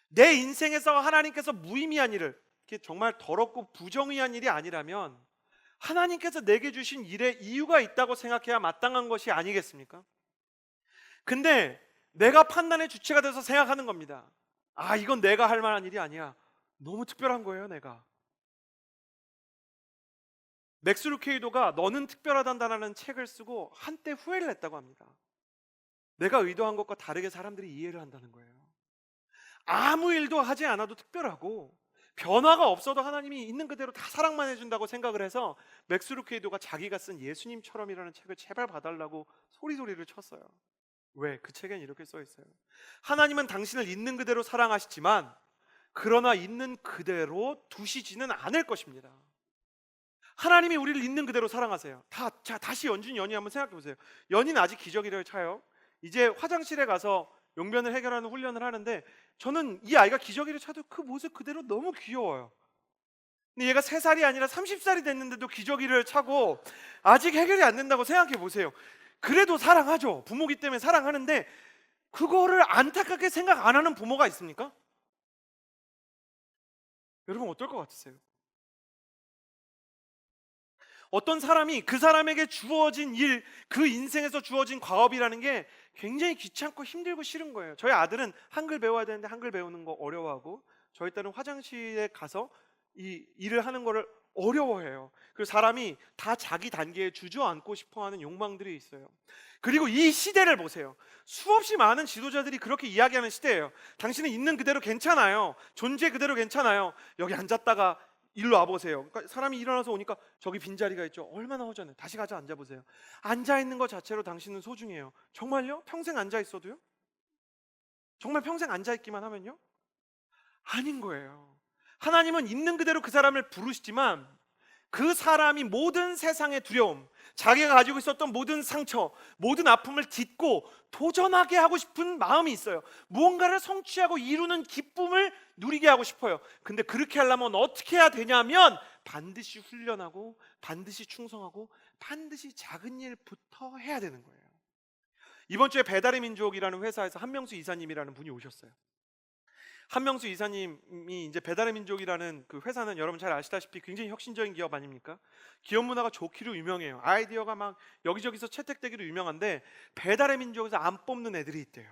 내 인생에서 하나님께서 무의미한 일을, 이게 정말 더럽고 부정의한 일이 아니라면 하나님께서 내게 주신 일에 이유가 있다고 생각해야 마땅한 것이 아니겠습니까? 근데 내가 판단의 주체가 돼서 생각하는 겁니다. 아, 이건 내가 할 만한 일이 아니야. 너무 특별한 거예요, 내가. 맥스 루케이도가 너는 특별하단다라는 책을 쓰고 한때 후회를 했다고 합니다. 내가 의도한 것과 다르게 사람들이 이해를 한다는 거예요. 아무 일도 하지 않아도 특별하고 변화가 없어도 하나님이 있는 그대로 다 사랑만 해준다고 생각을 해서 맥스 루케이도가 자기가 쓴 예수님처럼이라는 책을 제발 봐달라고 소리소리를 쳤어요. 왜? 그 책엔 이렇게 써 있어요. 하나님은 당신을 있는 그대로 사랑하시지만 그러나 있는 그대로 두시지는 않을 것입니다. 하나님이 우리를 있는 그대로 사랑하세요. 다시 연희 한번 생각해 보세요. 연희는 아직 기저귀를 차요. 이제 화장실에 가서 용변을 해결하는 훈련을 하는데, 저는 이 아이가 기저귀를 차도 그 모습 그대로 너무 귀여워요. 근데 얘가 3살이 아니라 30살이 됐는데도 기저귀를 차고 아직 해결이 안 된다고 생각해 보세요. 그래도 사랑하죠. 부모기 때문에 사랑하는데 그거를 안타깝게 생각 안 하는 부모가 있습니까? 여러분 어떨 것 같으세요? 어떤 사람이 그 사람에게 주어진 일, 그 인생에서 주어진 과업이라는 게 굉장히 귀찮고 힘들고 싫은 거예요. 저희 아들은 한글 배워야 되는데 한글 배우는 거 어려워하고, 저희 딸은 화장실에 가서 이 일을 하는 거를 어려워해요. 그 사람이 다 자기 단계에 주저앉고 싶어하는 욕망들이 있어요. 그리고 이 시대를 보세요. 수없이 많은 지도자들이 그렇게 이야기하는 시대예요. 당신은 있는 그대로 괜찮아요. 존재 그대로 괜찮아요. 여기 앉았다가 일로 와보세요. 그러니까 사람이 일어나서 오니까 저기 빈자리가 있죠. 얼마나 허전해. 다시 가서 앉아보세요. 앉아있는 것 자체로 당신은 소중해요. 정말요? 평생 앉아있어도요? 정말 평생 앉아있기만 하면요? 아닌 거예요. 하나님은 있는 그대로 그 사람을 부르시지만 그 사람이 모든 세상의 두려움, 자기가 가지고 있었던 모든 상처, 모든 아픔을 딛고 도전하게 하고 싶은 마음이 있어요. 무언가를 성취하고 이루는 기쁨을 누리게 하고 싶어요. 근데 그렇게 하려면 어떻게 해야 되냐면 반드시 훈련하고 반드시 충성하고 반드시 작은 일부터 해야 되는 거예요. 이번 주에 배달의 민족이라는 회사에서 한명수 이사님이라는 분이 오셨어요. 한명수 이사님이 이제 배달의 민족이라는 그 회사는 여러분 잘 아시다시피 굉장히 혁신적인 기업 아닙니까? 기업 문화가 좋기로 유명해요. 아이디어가 막 여기저기서 채택되기로 유명한데 배달의 민족에서 안 뽑는 애들이 있대요.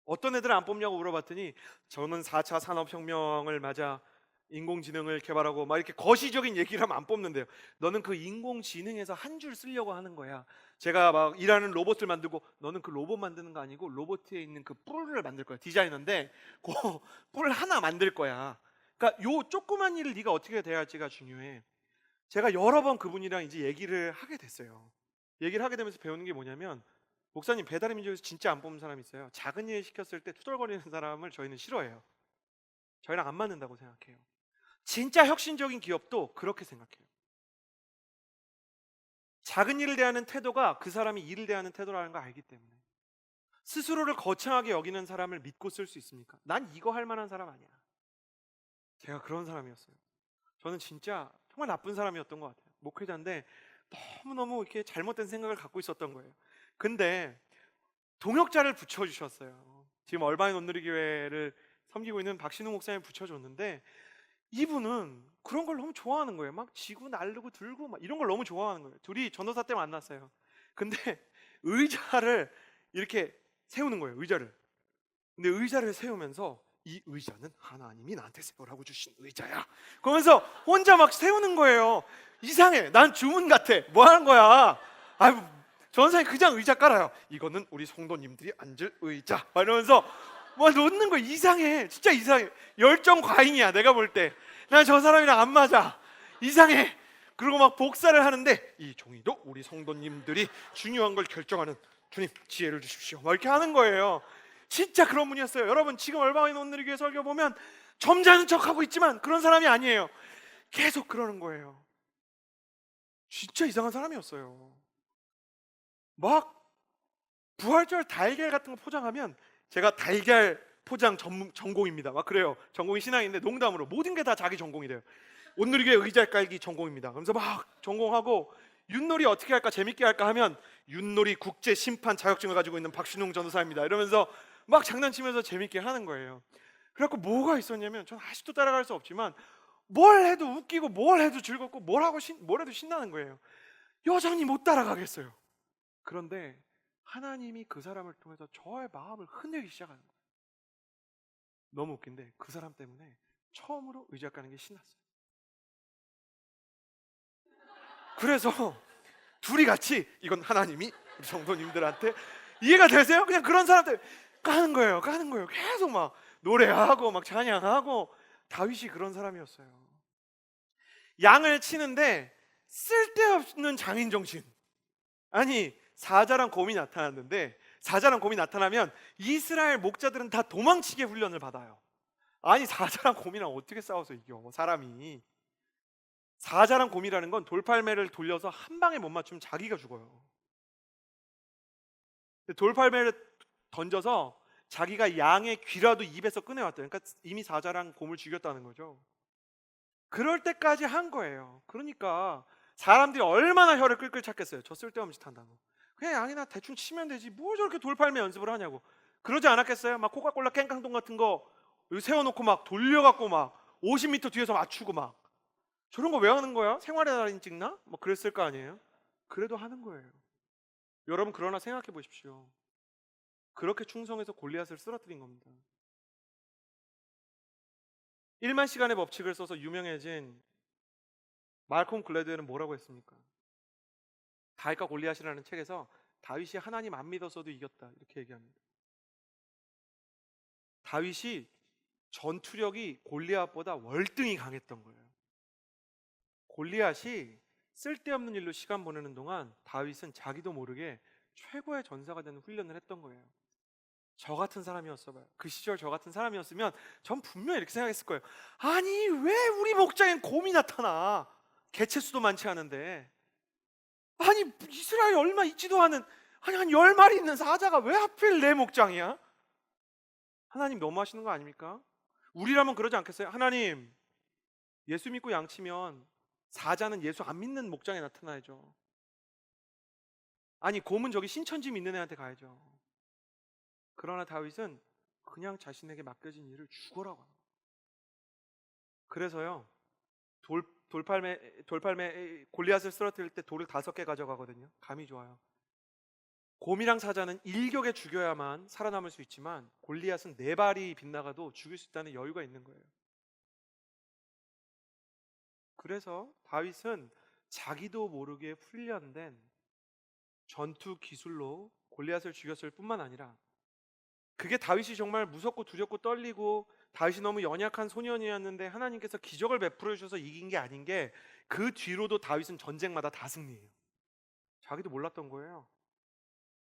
어떤 애들을 안 뽑냐고 물어봤더니 저는 4차 산업혁명을 맞아 인공지능을 개발하고 막 이렇게 거시적인 얘기를 하면 안 뽑는데요. 너는 그 인공지능에서 한 줄 쓰려고 하는 거야. 제가 막 일하는 로봇을 만들고 너는 그 로봇 만드는 거 아니고 로봇에 있는 그 뿔을 만들 거야. 디자이너인데 그 뿔 하나 만들 거야. 그러니까 요 조그만 일을 네가 어떻게 대할지가 중요해. 제가 여러 번 그분이랑 이제 얘기를 하게 됐어요. 얘기를 하게 되면서 배우는 게 뭐냐면, 목사님 배달의 민족에서 진짜 안 뽑는 사람이 있어요. 작은 일 시켰을 때 투덜거리는 사람을 저희는 싫어해요. 저희랑 안 맞는다고 생각해요. 진짜 혁신적인 기업도 그렇게 생각해요. 작은 일을 대하는 태도가 그 사람이 일을 대하는 태도라는 걸 알기 때문에. 스스로를 거창하게 여기는 사람을 믿고 쓸 수 있습니까? 난 이거 할 만한 사람 아니야. 제가 그런 사람이었어요. 저는 진짜 정말 나쁜 사람이었던 것 같아요. 목회자인데 너무너무 이렇게 잘못된 생각을 갖고 있었던 거예요. 근데 동역자를 붙여주셨어요. 지금 얼바인 온누리교회를 섬기고 있는 박신우 목사님 붙여줬는데, 이분은 그런 걸 너무 좋아하는 거예요. 막 지고 날르고 들고 막 이런 걸 너무 좋아하는 거예요. 둘이 전도사 때 만났어요. 근데 의자를 이렇게 세우는 거예요. 의자를. 근데 의자를 세우면서 이 의자는 하나님이 나한테 세우라고 주신 의자야, 그러면서 혼자 막 세우는 거예요. 이상해. 난 주문 같아. 뭐 하는 거야? 아유, 전사님 그냥 의자 깔아요. 이거는 우리 성도님들이 앉을 의자, 막 이러면서 막 놓는 거. 이상해. 진짜 이상해. 열정 과잉이야 내가 볼 때. 난 저 사람이랑 안 맞아. 이상해. 그리고 막 복사를 하는데, 이 종이도 우리 성도님들이 중요한 걸 결정하는 주님 지혜를 주십시오, 막 이렇게 하는 거예요. 진짜 그런 분이었어요. 여러분, 지금 얼바인 온누리교회 설교 보면 점잖은 척하고 있지만 그런 사람이 아니에요. 계속 그러는 거예요. 진짜 이상한 사람이었어요. 막 부활절 달걀 같은 거 포장하면, 제가 달걀 포장 전공입니다. 막 그래요. 전공이 신앙인데 농담으로 모든 게 다 자기 전공이래요. 온누리교회 의자 깔기 전공입니다. 그러면서 막 전공하고, 윷놀이 어떻게 할까 재밌게 할까 하면 윷놀이 국제 심판 자격증을 가지고 있는 박신웅 전도사입니다, 이러면서 막 장난치면서 재밌게 하는 거예요. 그래갖고 뭐가 있었냐면, 전 아직도 따라갈 수 없지만 뭘 해도 웃기고 뭘 해도 즐겁고 뭘 해도 신나는 거예요. 여전히 못 따라가겠어요. 그런데 하나님이 그 사람을 통해서 저의 마음을 흔들기 시작하는 거예요. 너무 웃긴데 그 사람 때문에 처음으로 의자 까는 게 신났어요. 그래서 둘이 같이, 이건 하나님이 우리 성도님들한테, 이해가 되세요? 그냥 그런 사람들 까는 거예요. 계속 막 노래하고 막 찬양하고. 다윗이 그런 사람이었어요. 양을 치는데 쓸데없는 장인 정신. 아니, 사자랑 곰이 나타났는데, 사자랑 곰이 나타나면 이스라엘 목자들은 다 도망치게 훈련을 받아요. 아니, 사자랑 곰이랑 어떻게 싸워서 이겨 사람이. 사자랑 곰이라는 건 돌팔매를 돌려서 한 방에 못 맞추면 자기가 죽어요. 돌팔매를 던져서 자기가 양의 귀라도 입에서 꺼내왔대요. 그러니까 이미 사자랑 곰을 죽였다는 거죠. 그럴 때까지 한 거예요. 그러니까 사람들이 얼마나 혀를 끌끌 찼겠어요. 저 쓸데없는 짓 한다고. 그냥 양이나 대충 치면 되지 뭘 저렇게 돌팔매 연습을 하냐고. 그러지 않았겠어요? 막 코카콜라 깽깡통 같은 거 세워놓고 막 돌려갖고 막 50m 뒤에서 맞추고 막. 저런 거 왜 하는 거야? 생활의 달인 찍나? 뭐 그랬을 거 아니에요? 그래도 하는 거예요. 여러분, 그러나 생각해 보십시오. 그렇게 충성해서 골리앗을 쓰러뜨린 겁니다. 1만 시간의 법칙을 써서 유명해진 말콤 글래드웰은 뭐라고 했습니까? 다윗과 골리앗이라는 책에서 다윗이 하나님 안 믿었어도 이겼다, 이렇게 얘기합니다. 다윗이 전투력이 골리앗보다 월등히 강했던 거예요. 골리앗이 쓸데없는 일로 시간 보내는 동안 다윗은 자기도 모르게 최고의 전사가 되는 훈련을 했던 거예요. 저 같은 사람이었어봐요. 그 시절 저 같은 사람이었으면 전 분명히 이렇게 생각했을 거예요. 아니, 왜 우리 목장엔 곰이 나타나? 개체수도 많지 않은데. 아니, 이스라엘 얼마 있지도 않은, 아니 한 10마리 있는 사자가 왜 하필 내 목장이야? 하나님 너무하시는 거 아닙니까? 우리라면 그러지 않겠어요? 하나님, 예수 믿고 양치면 사자는 예수 안 믿는 목장에 나타나야죠. 아니, 곰은 저기 신천지 믿는 애한테 가야죠. 그러나 다윗은 그냥 자신에게 맡겨진 일을 죽어라고 합니다. 그래서요, 돌팔매 골리앗을 쓰러뜨릴 때 돌을 5개 가져가거든요. 감이 좋아요. 곰이랑 사자는 일격에 죽여야만 살아남을 수 있지만 골리앗은 4발이 빗나가도 죽일 수 있다는 여유가 있는 거예요. 그래서 다윗은 자기도 모르게 훈련된 전투 기술로 골리앗을 죽였을 뿐만 아니라, 그게 다윗이 정말 무섭고 두렵고 떨리고 다윗이 너무 연약한 소년이었는데 하나님께서 기적을 베풀어 주셔서 이긴 게 아닌 게, 그 뒤로도 다윗은 전쟁마다 다 승리해요. 자기도 몰랐던 거예요.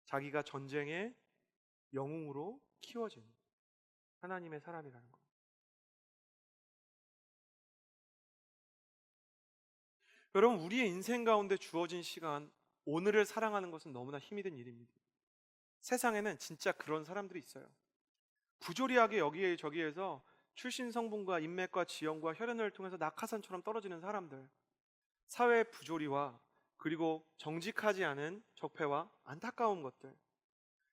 자기가 전쟁의 영웅으로 키워진 하나님의 사람이라는 거. 여러분, 우리의 인생 가운데 주어진 시간 오늘을 사랑하는 것은 너무나 힘이 든 일입니다. 세상에는 진짜 그런 사람들이 있어요. 부조리하게 여기저기에서 출신 성분과 인맥과 지형과 혈연을 통해서 낙하산처럼 떨어지는 사람들, 사회의 부조리와 그리고 정직하지 않은 적폐와 안타까운 것들,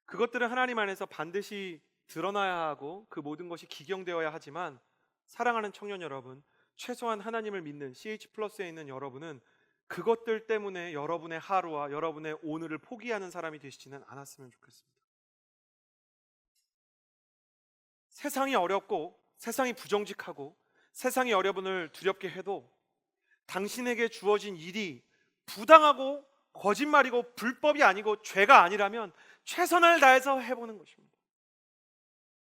그것들은 하나님 안에서 반드시 드러나야 하고 그 모든 것이 기경되어야 하지만, 사랑하는 청년 여러분, 최소한 하나님을 믿는 CH+에 있는 여러분은 그것들 때문에 여러분의 하루와 여러분의 오늘을 포기하는 사람이 되시지는 않았으면 좋겠습니다. 세상이 어렵고 세상이 부정직하고 세상이 여러분을 두렵게 해도 당신에게 주어진 일이 부당하고 거짓말이고 불법이 아니고 죄가 아니라면 최선을 다해서 해보는 것입니다.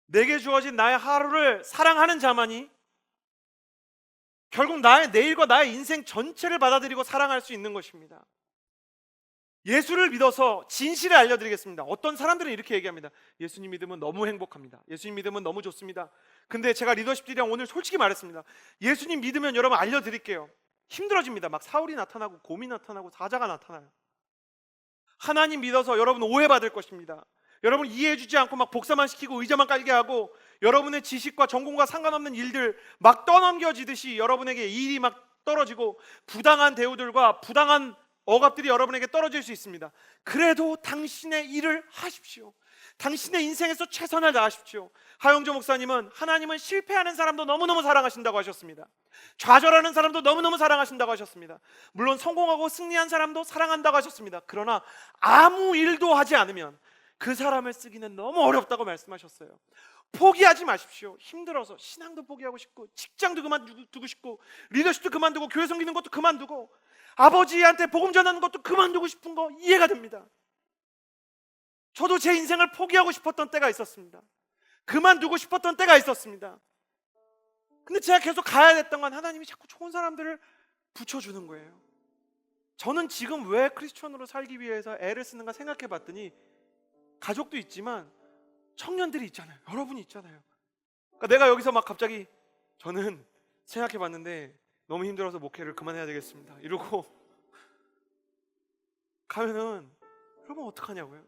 내게 주어진 나의 하루를 사랑하는 자만이 결국 나의 내일과 나의 인생 전체를 받아들이고 사랑할 수 있는 것입니다. 예수를 믿어서 진실을 알려드리겠습니다. 어떤 사람들은 이렇게 얘기합니다. 예수님 믿으면 너무 행복합니다. 예수님 믿으면 너무 좋습니다. 근데 제가 리더십들이랑 오늘 솔직히 말했습니다. 예수님 믿으면 여러분 알려드릴게요. 힘들어집니다. 막 사울이 나타나고 곰이 나타나고 사자가 나타나요. 하나님 믿어서 여러분 오해받을 것입니다. 여러분 이해해주지 않고 막 복사만 시키고 의자만 깔게 하고 여러분의 지식과 전공과 상관없는 일들 막 떠넘겨지듯이 여러분에게 일이 막 떨어지고 부당한 대우들과 부당한 억압들이 여러분에게 떨어질 수 있습니다. 그래도 당신의 일을 하십시오. 당신의 인생에서 최선을 다하십시오. 하영조 목사님은 하나님은 실패하는 사람도 너무너무 사랑하신다고 하셨습니다. 좌절하는 사람도 너무너무 사랑하신다고 하셨습니다. 물론 성공하고 승리한 사람도 사랑한다고 하셨습니다. 그러나 아무 일도 하지 않으면 그 사람을 쓰기는 너무 어렵다고 말씀하셨어요. 포기하지 마십시오. 힘들어서 신앙도 포기하고 싶고 직장도 그만두고 싶고 리더십도 그만두고 교회 섬기는 것도 그만두고 아버지한테 복음 전하는 것도 그만두고 싶은 거 이해가 됩니다. 저도 제 인생을 포기하고 싶었던 때가 있었습니다. 그만두고 싶었던 때가 있었습니다. 근데 제가 계속 가야 됐던 건 하나님이 자꾸 좋은 사람들을 붙여주는 거예요. 저는 지금 왜 크리스천으로 살기 위해서 애를 쓰는가 생각해 봤더니 가족도 있지만 청년들이 있잖아요. 여러분이 있잖아요. 그러니까 내가 여기서 막 갑자기 저는 생각해 봤는데 너무 힘들어서 목회를 그만해야 되겠습니다 이러고 가면은 여러분 어떡하냐고요.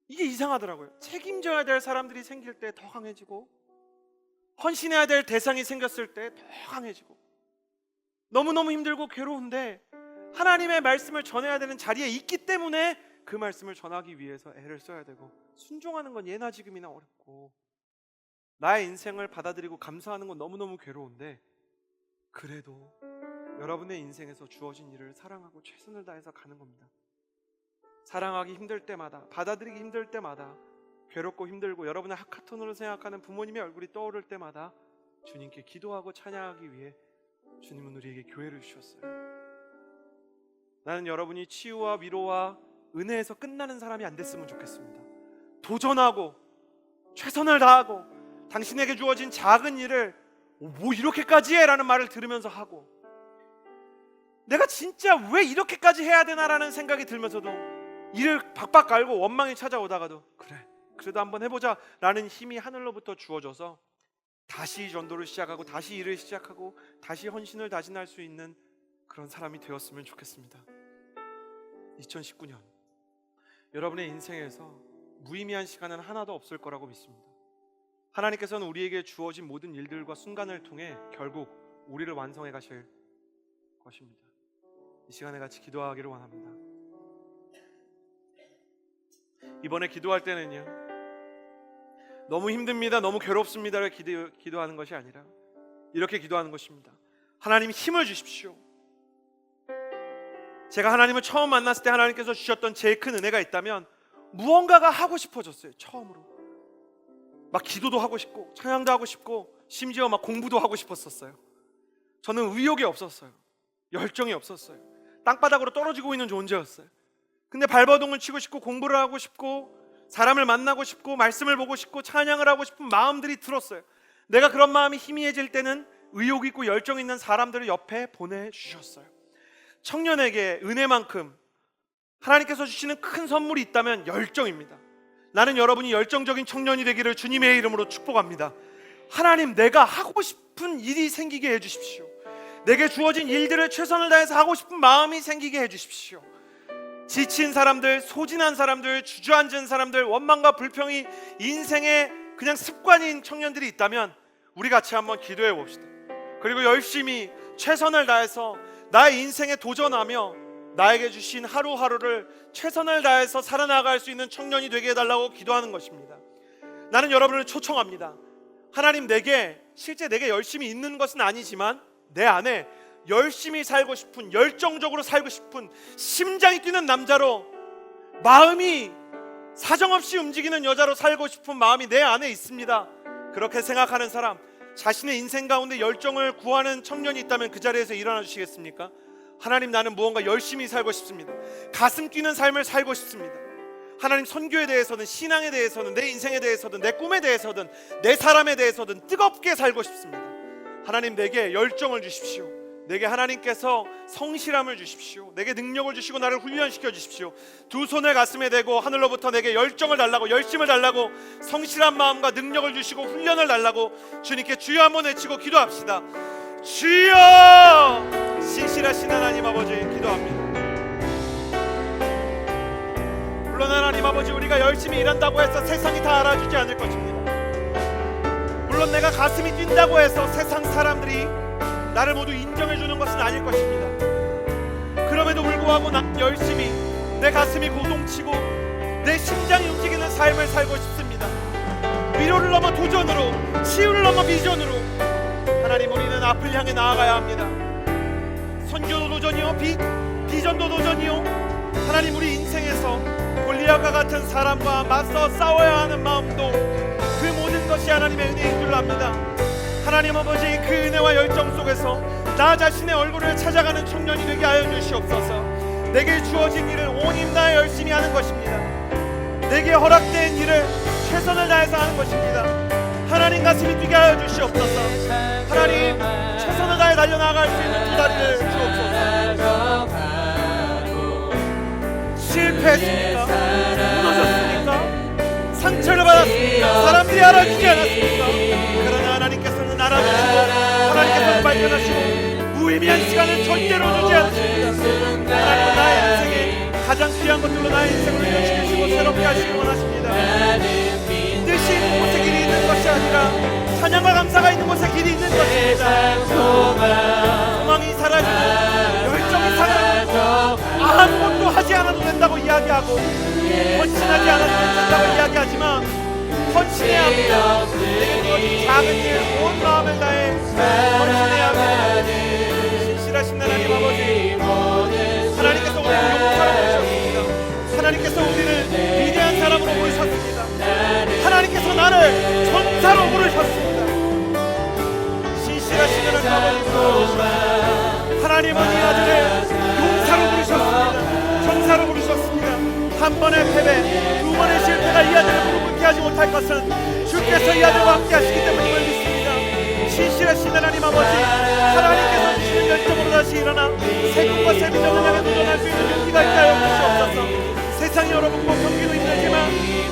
이게 이상하더라고요. 책임져야 될 사람들이 생길 때 더 강해지고 헌신해야 될 대상이 생겼을 때 더 강해지고 너무너무 힘들고 괴로운데 하나님의 말씀을 전해야 되는 자리에 있기 때문에 그 말씀을 전하기 위해서 애를 써야 되고 순종하는 건 예나 지금이나 어렵고 나의 인생을 받아들이고 감사하는 건 너무너무 괴로운데 그래도 여러분의 인생에서 주어진 일을 사랑하고 최선을 다해서 가는 겁니다. 사랑하기 힘들 때마다 받아들이기 힘들 때마다 괴롭고 힘들고 여러분의 하카톤으로 생각하는 부모님의 얼굴이 떠오를 때마다 주님께 기도하고 찬양하기 위해 주님은 우리에게 교회를 주셨어요. 나는 여러분이 치유와 위로와 은혜에서 끝나는 사람이 안 됐으면 좋겠습니다. 도전하고 최선을 다하고 당신에게 주어진 작은 일을 뭐 이렇게까지 해? 라는 말을 들으면서 하고 내가 진짜 왜 이렇게까지 해야 되나라는 생각이 들면서도 일을 박박 깔고 원망이 찾아오다가도 그래 그래도 한번 해보자 라는 힘이 하늘로부터 주어져서 다시 전도를 시작하고 다시 일을 시작하고 다시 헌신을 다진할 수 있는 그런 사람이 되었으면 좋겠습니다. 2019년 여러분의 인생에서 무의미한 시간은 하나도 없을 거라고 믿습니다. 하나님께서는 우리에게 주어진 모든 일들과 순간을 통해 결국 우리를 완성해 가실 것입니다. 이 시간에 같이 기도하기를 원합니다. 이번에 기도할 때는요 너무 힘듭니다 너무 괴롭습니다를 기도하는 것이 아니라 이렇게 기도하는 것입니다. 하나님 힘을 주십시오. 제가 하나님을 처음 만났을 때 하나님께서 주셨던 제일 큰 은혜가 있다면 무언가가 하고 싶어졌어요. 처음으로 막 기도도 하고 싶고 찬양도 하고 싶고 심지어 막 공부도 하고 싶었었어요. 저는 의욕이 없었어요. 열정이 없었어요. 땅바닥으로 떨어지고 있는 존재였어요. 근데 발버둥을 치고 싶고 공부를 하고 싶고 사람을 만나고 싶고 말씀을 보고 싶고 찬양을 하고 싶은 마음들이 들었어요. 내가 그런 마음이 희미해질 때는 의욕 있고 열정 있는 사람들을 옆에 보내주셨어요. 청년에게 은혜만큼 하나님께서 주시는 큰 선물이 있다면 열정입니다. 나는 여러분이 열정적인 청년이 되기를 주님의 이름으로 축복합니다. 하나님 내가 하고 싶은 일이 생기게 해주십시오. 내게 주어진 일들을 최선을 다해서 하고 싶은 마음이 생기게 해주십시오. 지친 사람들, 소진한 사람들, 주저앉은 사람들, 원망과 불평이 인생의 그냥 습관인 청년들이 있다면 우리 같이 한번 기도해 봅시다. 그리고 열심히 최선을 다해서 나의 인생에 도전하며 나에게 주신 하루하루를 최선을 다해서 살아나갈 수 있는 청년이 되게 해달라고 기도하는 것입니다. 나는 여러분을 초청합니다. 하나님, 실제 내게 열심히 있는 것은 아니지만 내 안에 열심히 살고 싶은, 열정적으로 살고 싶은, 심장이 뛰는 남자로, 마음이 사정없이 움직이는 여자로 살고 싶은 마음이 내 안에 있습니다. 그렇게 생각하는 사람, 자신의 인생 가운데 열정을 구하는 청년이 있다면 그 자리에서 일어나 주시겠습니까? 하나님, 나는 무언가 열심히 살고 싶습니다. 가슴 뛰는 삶을 살고 싶습니다. 하나님, 선교에 대해서든 신앙에 대해서든 내 인생에 대해서든 내 꿈에 대해서든 내 사람에 대해서든 뜨겁게 살고 싶습니다. 하나님, 내게 열정을 주십시오. 내게 하나님께서 성실함을 주십시오. 내게 능력을 주시고 나를 훈련시켜 주십시오. 두 손을 가슴에 대고 하늘로부터 내게 열정을 달라고, 열심을 달라고, 성실한 마음과 능력을 주시고 훈련을 달라고 주님께 주여 한번 외치고 기도합시다. 주여! 신실하신 하나님 아버지, 기도합니다. 물론 하나님 아버지, 우리가 열심히 일한다고 해서 세상이 다 알아주지 않을 것입니다. 물론 내가 가슴이 뛴다고 해서 세상 사람들이 나를 모두 인정해주는 것은 아닐 것입니다. 그럼에도 불구하고 난 열심히 내 가슴이 고동치고 내 심장이 움직이는 삶을 살고 싶습니다. 위로를 넘어 도전으로, 치유를 넘어 비전으로 하나님, 우리는 앞을 향해 나아가야 합니다. 선교도 도전이요, 비전도 도전이요. 하나님, 우리 인생에서 골리앗과 같은 사람과 맞서 싸워야 하는 마음도 그 모든 것이 하나님의 은혜인 줄 압니다. 하나님 아버지, 그 은혜와 열정 속에서 나 자신의 얼굴을 찾아가는 청년이 되게 하여 주시옵소서. 내게 주어진 일을 온 힘 다해 열심히 하는 것입니다. 내게 허락된 일을 최선을 다해서 하는 것입니다. 하나님, 가슴이 뛰게 하여 주시옵소서. 하나님, 최선을 다해 달려나갈 수 있는 두 다리를 주옵소서. 실패했습니까? 무너졌습니까? 상처를 받았습니까? 사람들이 알아주지 않았습니까? 그러나 하나님께서는 알아주시고 하나님께서는 발견하시고 무의미한 시간을 절대로 주지 않습니다. 하나님은 나의 인생에 가장 귀한 것들로 나의 인생을 펼치시고 새롭게 하시길 원하십니다. 뜻이 있는 곳에 길이 있는 것이 아니라 찬양과 감사가 있는 곳에 길이 있는 것입니다. 소망이 사라지고 열정이 사라지고 아무것도 하지 않아도 된다고 이야기하고 헌신하지 않아도 된다고 이야기하지만 헌신해야 합니다. 내게 주어진 작은 일 온 마음을 다해 헌신해야 합니다. 신실하신 하나님 아버지, 하나님께서 우리를 용사로 부르셨습니다. 하나님께서 우리를 위대한 사람으로 부르셨습니다. 하나님께서 나를 전사로 부르셨습니다. 신실하신 하나님 아버지, 하나님은 이 아들을 용사로 부르셨습니다. 전사로 부르셨습니다. 한 번의 패배, 두 번의 실패가 이 아들을 무릎 꿇게 하지 못할 것은 주께서 이 아들과 함께 하시기 때문임을 믿습니다. 신실하신 하나님 아버지, 하나님께서 주시는 열정으로 다시 일어나 세금과 세비전을 향해 도전할 수 있는 용기가 있게 하여 주시옵소서. 세상이 여러분과 경기도 힘들지만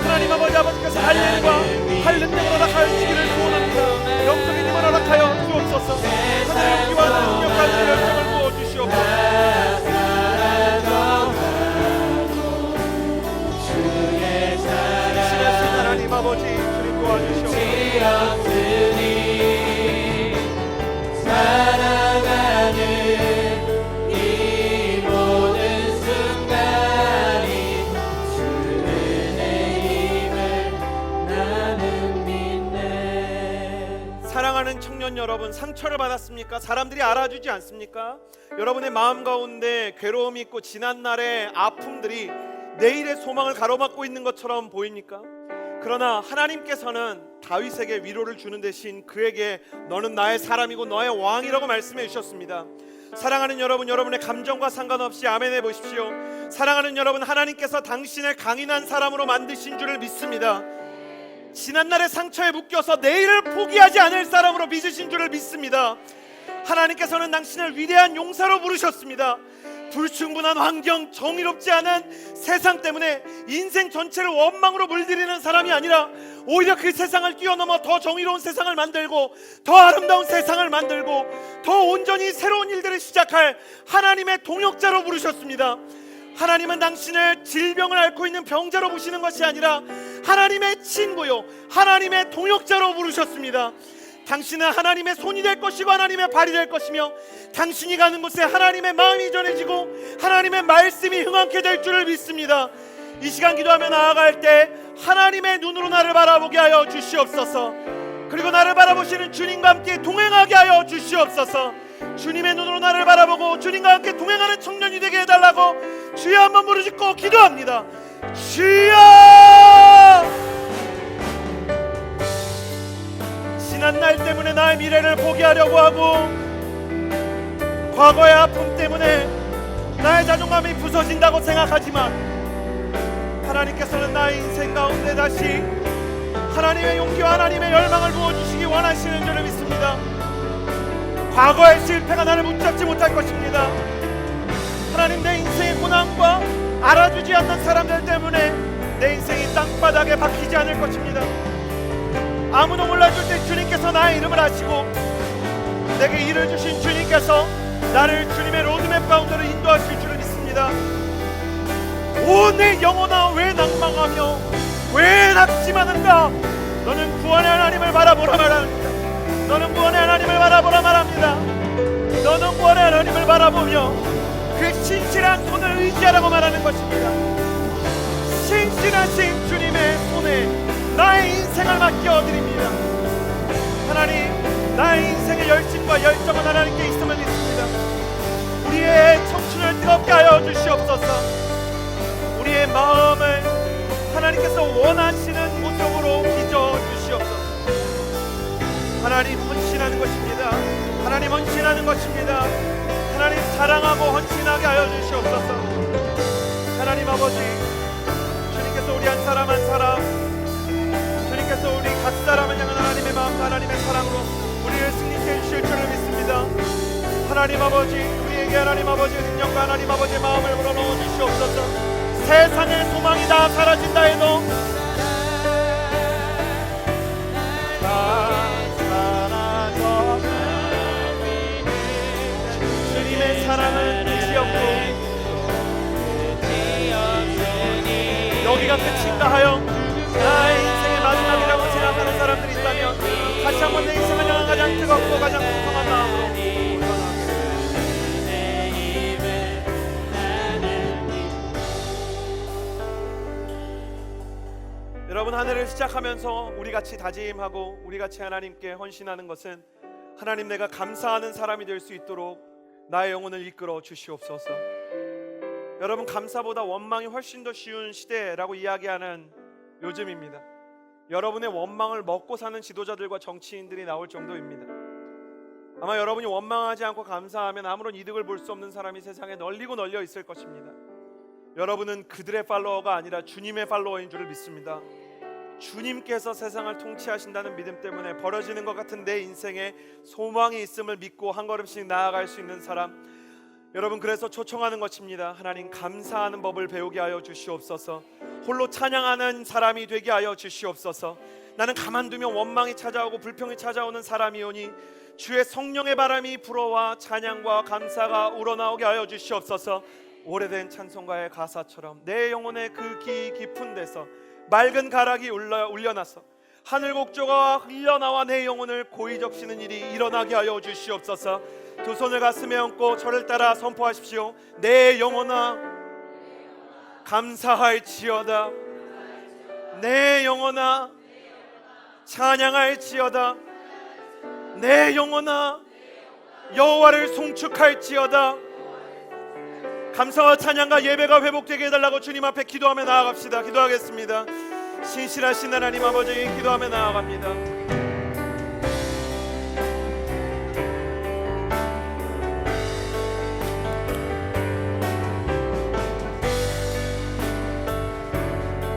하나님 아버지께서 할렘과 할 능력을 허락하여 주시기를 소원합니다. 영적인 힘을 허락하여 주옵소서. 하늘의 용기와 능력과 하늘의 열정을 부어 주시옵소서. 하나님 아버지, 주님 도와주시옵소서. 살아가는 이 모든 순간이 주의 힘을 나는 믿네. 사랑하는 청년 여러분, 상처를 받았습니까? 사람들이 알아주지 않습니까? 여러분의 마음 가운데 괴로움이 있고 지난날의 아픔들이 내일의 소망을 가로막고 있는 것처럼 보입니까? 그러나 하나님께서는 다윗에게 위로를 주는 대신 그에게 너는 나의 사람이고 너의 왕이라고 말씀해 주셨습니다. 사랑하는 여러분, 여러분의 감정과 상관없이 아멘 해보십시오. 사랑하는 여러분, 하나님께서 당신을 강인한 사람으로 만드신 줄을 믿습니다. 지난날의 상처에 묶여서 내일을 포기하지 않을 사람으로 빚으신 줄을 믿습니다. 하나님께서는 당신을 위대한 용사로 부르셨습니다. 불충분한 환경, 정의롭지 않은 세상 때문에 인생 전체를 원망으로 물들이는 사람이 아니라 오히려 그 세상을 뛰어넘어 더 정의로운 세상을 만들고 더 아름다운 세상을 만들고 더 온전히 새로운 일들을 시작할 하나님의 동역자로 부르셨습니다. 하나님은 당신을 질병을 앓고 있는 병자로 보시는 것이 아니라 하나님의 친구요, 하나님의 동역자로 부르셨습니다. 당신은 하나님의 손이 될 것이고 하나님의 발이 될 것이며 당신이 가는 곳에 하나님의 마음이 전해지고 하나님의 말씀이 흥황케 될 줄을 믿습니다. 이 시간 기도하며 나아갈 때 하나님의 눈으로 나를 바라보게 하여 주시옵소서. 그리고 나를 바라보시는 주님과 함께 동행하게 하여 주시옵소서. 주님의 눈으로 나를 바라보고 주님과 함께 동행하는 청년이 되게 해달라고 주여 한번 부르짖고 기도합니다. 주여! 지난 날 때문에 나의 미래를 포기하려고 하고 과거의 아픔 때문에 나의 자존감이 부서진다고 생각하지만 하나님께서는 나의 인생 가운데 다시 하나님의 용기와 하나님의 열망을 부어주시기 원하시는 줄을 믿습니다. 과거의 실패가 나를 붙잡지 못할 것입니다. 하나님, 내 인생의 고난과 알아주지 않는 사람들 때문에 내 인생이 땅바닥에 박히지 않을 것입니다. 아무도 몰라줄 때 주님께서 나의 이름을 아시고 내게 일을 주신 주님께서 나를 주님의 로드맵 가운데로 인도하실 줄을 믿습니다. 오, 내 영혼아, 왜 낭망하며 왜 낙심하는가? 너는 구원의 하나님을 바라보라 말합니다. 너는 구원의 하나님을 바라보라 말합니다. 너는 구원의 하나님을 바라보며 그 신실한 손을 의지하라고 말하는 것입니다. 신실하신 주님의 손에 나의 인생을 맡겨드립니다. 하나님, 나의 인생의 열심과 열정은 하나님께 있음을 믿습니다. 우리의 청춘을 뜨겁게 하여 주시옵소서. 우리의 마음을 하나님께서 원하시는 모습으로 빚어 주시옵소서. 하나님, 헌신하는 것입니다. 하나님, 헌신하는 것입니다. 하나님, 사랑하고 헌신하게 하여 주시옵소서. 하나님 아버지, 주님께서 우리 한 사람 한 사람, 주님께서 우리 각 사람을 향한 하나님의 마음과 하나님의 사랑으로 우리를 승리케 해주실 줄을 믿습니다. 하나님 아버지, 우리에게 하나님 아버지의 능력과 하나님 아버지의 마음을 불어넣어 주시옵소서. 세상의 소망이 다 사라진다 해도 주님의 사랑은 끝이 없고 여기가 끝인가 하여 나의 인생의 마지막이라고 생각하는 사람들이 있다면 다시 한번 내 인생을 향한 가장 뜨겁고 가장 풍성한 마음으로 여러분, 한 해를 시작하면서 우리 같이 다짐하고 우리 같이 하나님께 헌신하는 것은 하나님, 내가 감사하는 사람이 될 수 있도록 나의 영혼을 이끌어 주시옵소서. 여러분, 감사보다 원망이 훨씬 더 쉬운 시대라고 이야기하는 요즘입니다. 여러분의 원망을 먹고 사는 지도자들과 정치인들이 나올 정도입니다. 아마 여러분이 원망하지 않고 감사하면 아무런 이득을 볼 수 없는 사람이 세상에 널리고 널려 있을 것입니다. 여러분은 그들의 팔로워가 아니라 주님의 팔로워인 줄을 믿습니다. 주님께서 세상을 통치하신다는 믿음 때문에 벌어지는 것 같은 내 인생에 소망이 있음을 믿고 한 걸음씩 나아갈 수 있는 사람, 여러분, 그래서 초청하는 것입니다. 하나님, 감사하는 법을 배우게 하여 주시옵소서. 홀로 찬양하는 사람이 되게 하여 주시옵소서. 나는 가만두면 원망이 찾아오고 불평이 찾아오는 사람이오니 주의 성령의 바람이 불어와 찬양과 감사가 우러나오게 하여 주시옵소서. 오래된 찬송가의 가사처럼 내 영혼의 그 깊은 데서 맑은 가락이 울려나서 하늘 곡조가 흘려나와 내 영혼을 고이 적시는 일이 일어나게 하여 주시옵소서. 두 손을 가슴에 얹고 저를 따라 선포하십시오. 내 영혼아 감사할지어다. 내 영혼아 찬양할지어다. 내 영혼아 여호와를 송축할지어다. 감사와 찬양과 예배가 회복되게 해달라고 주님 앞에 기도하며 나아갑시다. 기도하겠습니다. 신실하신 하나님 아버지, 기도하며 나아갑니다.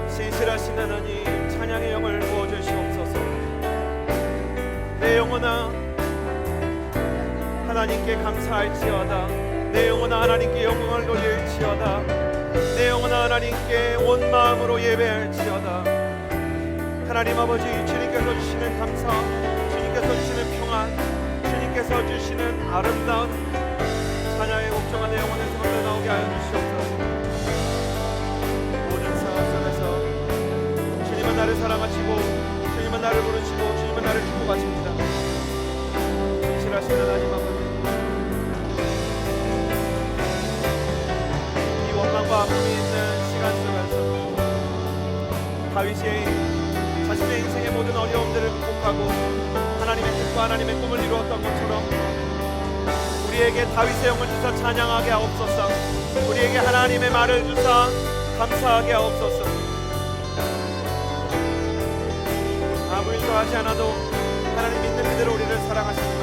신실하신 하나님, 찬양의 영을 부어주시옵소서. 내 영혼아 하나님께 감사할지어다. 내 영혼아 하나님께 영광을 돌릴지어다. 내 영혼아 하나님께 온 마음으로 예배할지어다. 하나님 아버지, 주님께서 주시는 감사, 주님께서 주시는 평안, 주님께서 주시는 아름다운 찬양의 복종한 내 영혼에서 흘러나오게 하여 주시옵소서. 모든 상황 속에서 주님은 나를 사랑하시고 주님은 나를 부르시고 주님은 나를 축복하십니다. 신실하신 하나님 아버지, 이 원망과 아픔이 있는 시간 속에서 다윗이 자신의 인생의 모든 어려움들을 극복하고 하나님의 뜻과 하나님의 꿈을 이루었던 것처럼 우리에게 다윗의 영을 주사 찬양하게 하옵소서. 우리에게 하나님의 말을 주사 감사하게 하옵소서. 아무 일도 하지 않아도 하나님 있는 그대로 우리를 사랑하시지만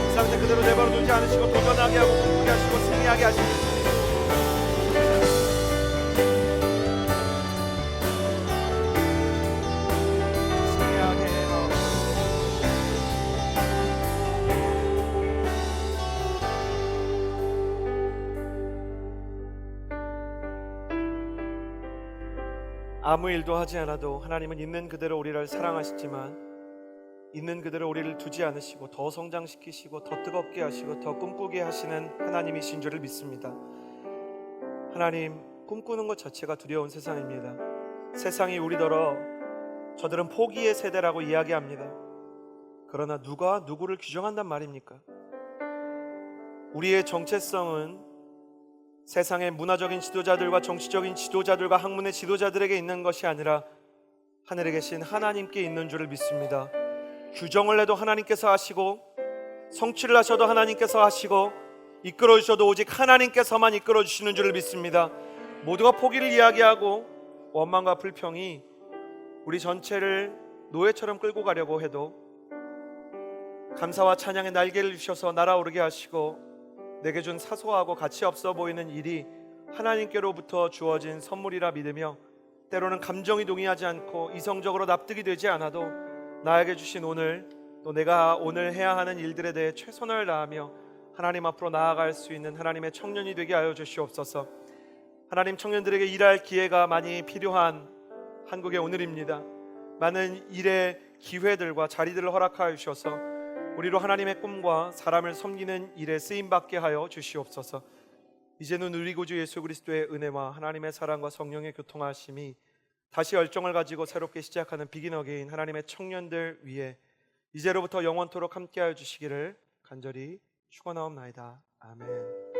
이 상태 그대로 내버려 두지 않으시고 도전하게 하고 꿈꾸게 하시고 승리하게 하십니다. 아무 일도 하지 않아도 하나님은 있는 그대로 우리를 사랑하시지만 있는 그대로 우리를 두지 않으시고 더 성장시키시고 더 뜨겁게 하시고 더 꿈꾸게 하시는 하나님이신 줄을 믿습니다. 하나님, 꿈꾸는 것 자체가 두려운 세상입니다. 세상이 우리더러 저들은 포기의 세대라고 이야기합니다. 그러나 누가 누구를 규정한단 말입니까? 우리의 정체성은 세상의 문화적인 지도자들과 정치적인 지도자들과 학문의 지도자들에게 있는 것이 아니라 하늘에 계신 하나님께 있는 줄을 믿습니다. 규정을 해도 하나님께서 하시고 성취를 하셔도 하나님께서 하시고 이끌어 주셔도 오직 하나님께서만 이끌어 주시는 줄을 믿습니다. 모두가 포기를 이야기하고 원망과 불평이 우리 전체를 노예처럼 끌고 가려고 해도 감사와 찬양의 날개를 주셔서 날아오르게 하시고 내게 준 사소하고 가치 없어 보이는 일이 하나님께로부터 주어진 선물이라 믿으며 때로는 감정이 동의하지 않고 이성적으로 납득이 되지 않아도 나에게 주신 오늘, 또 내가 오늘 해야 하는 일들에 대해 최선을 다하며 하나님 앞으로 나아갈 수 있는 하나님의 청년이 되게 하여 주시옵소서. 하나님, 청년들에게 일할 기회가 많이 필요한 한국의 오늘입니다. 많은 일의 기회들과 자리들을 허락하여 주셔서 우리로 하나님의 꿈과 사람을 섬기는 일에 쓰임받게 하여 주시옵소서. 이제는 우리 구주 예수 그리스도의 은혜와 하나님의 사랑과 성령의 교통하심이 다시 열정을 가지고 새롭게 시작하는 비긴 어게인 하나님의 청년들 위에 이제로부터 영원토록 함께하여 주시기를 간절히 축원하옵나이다. 아멘.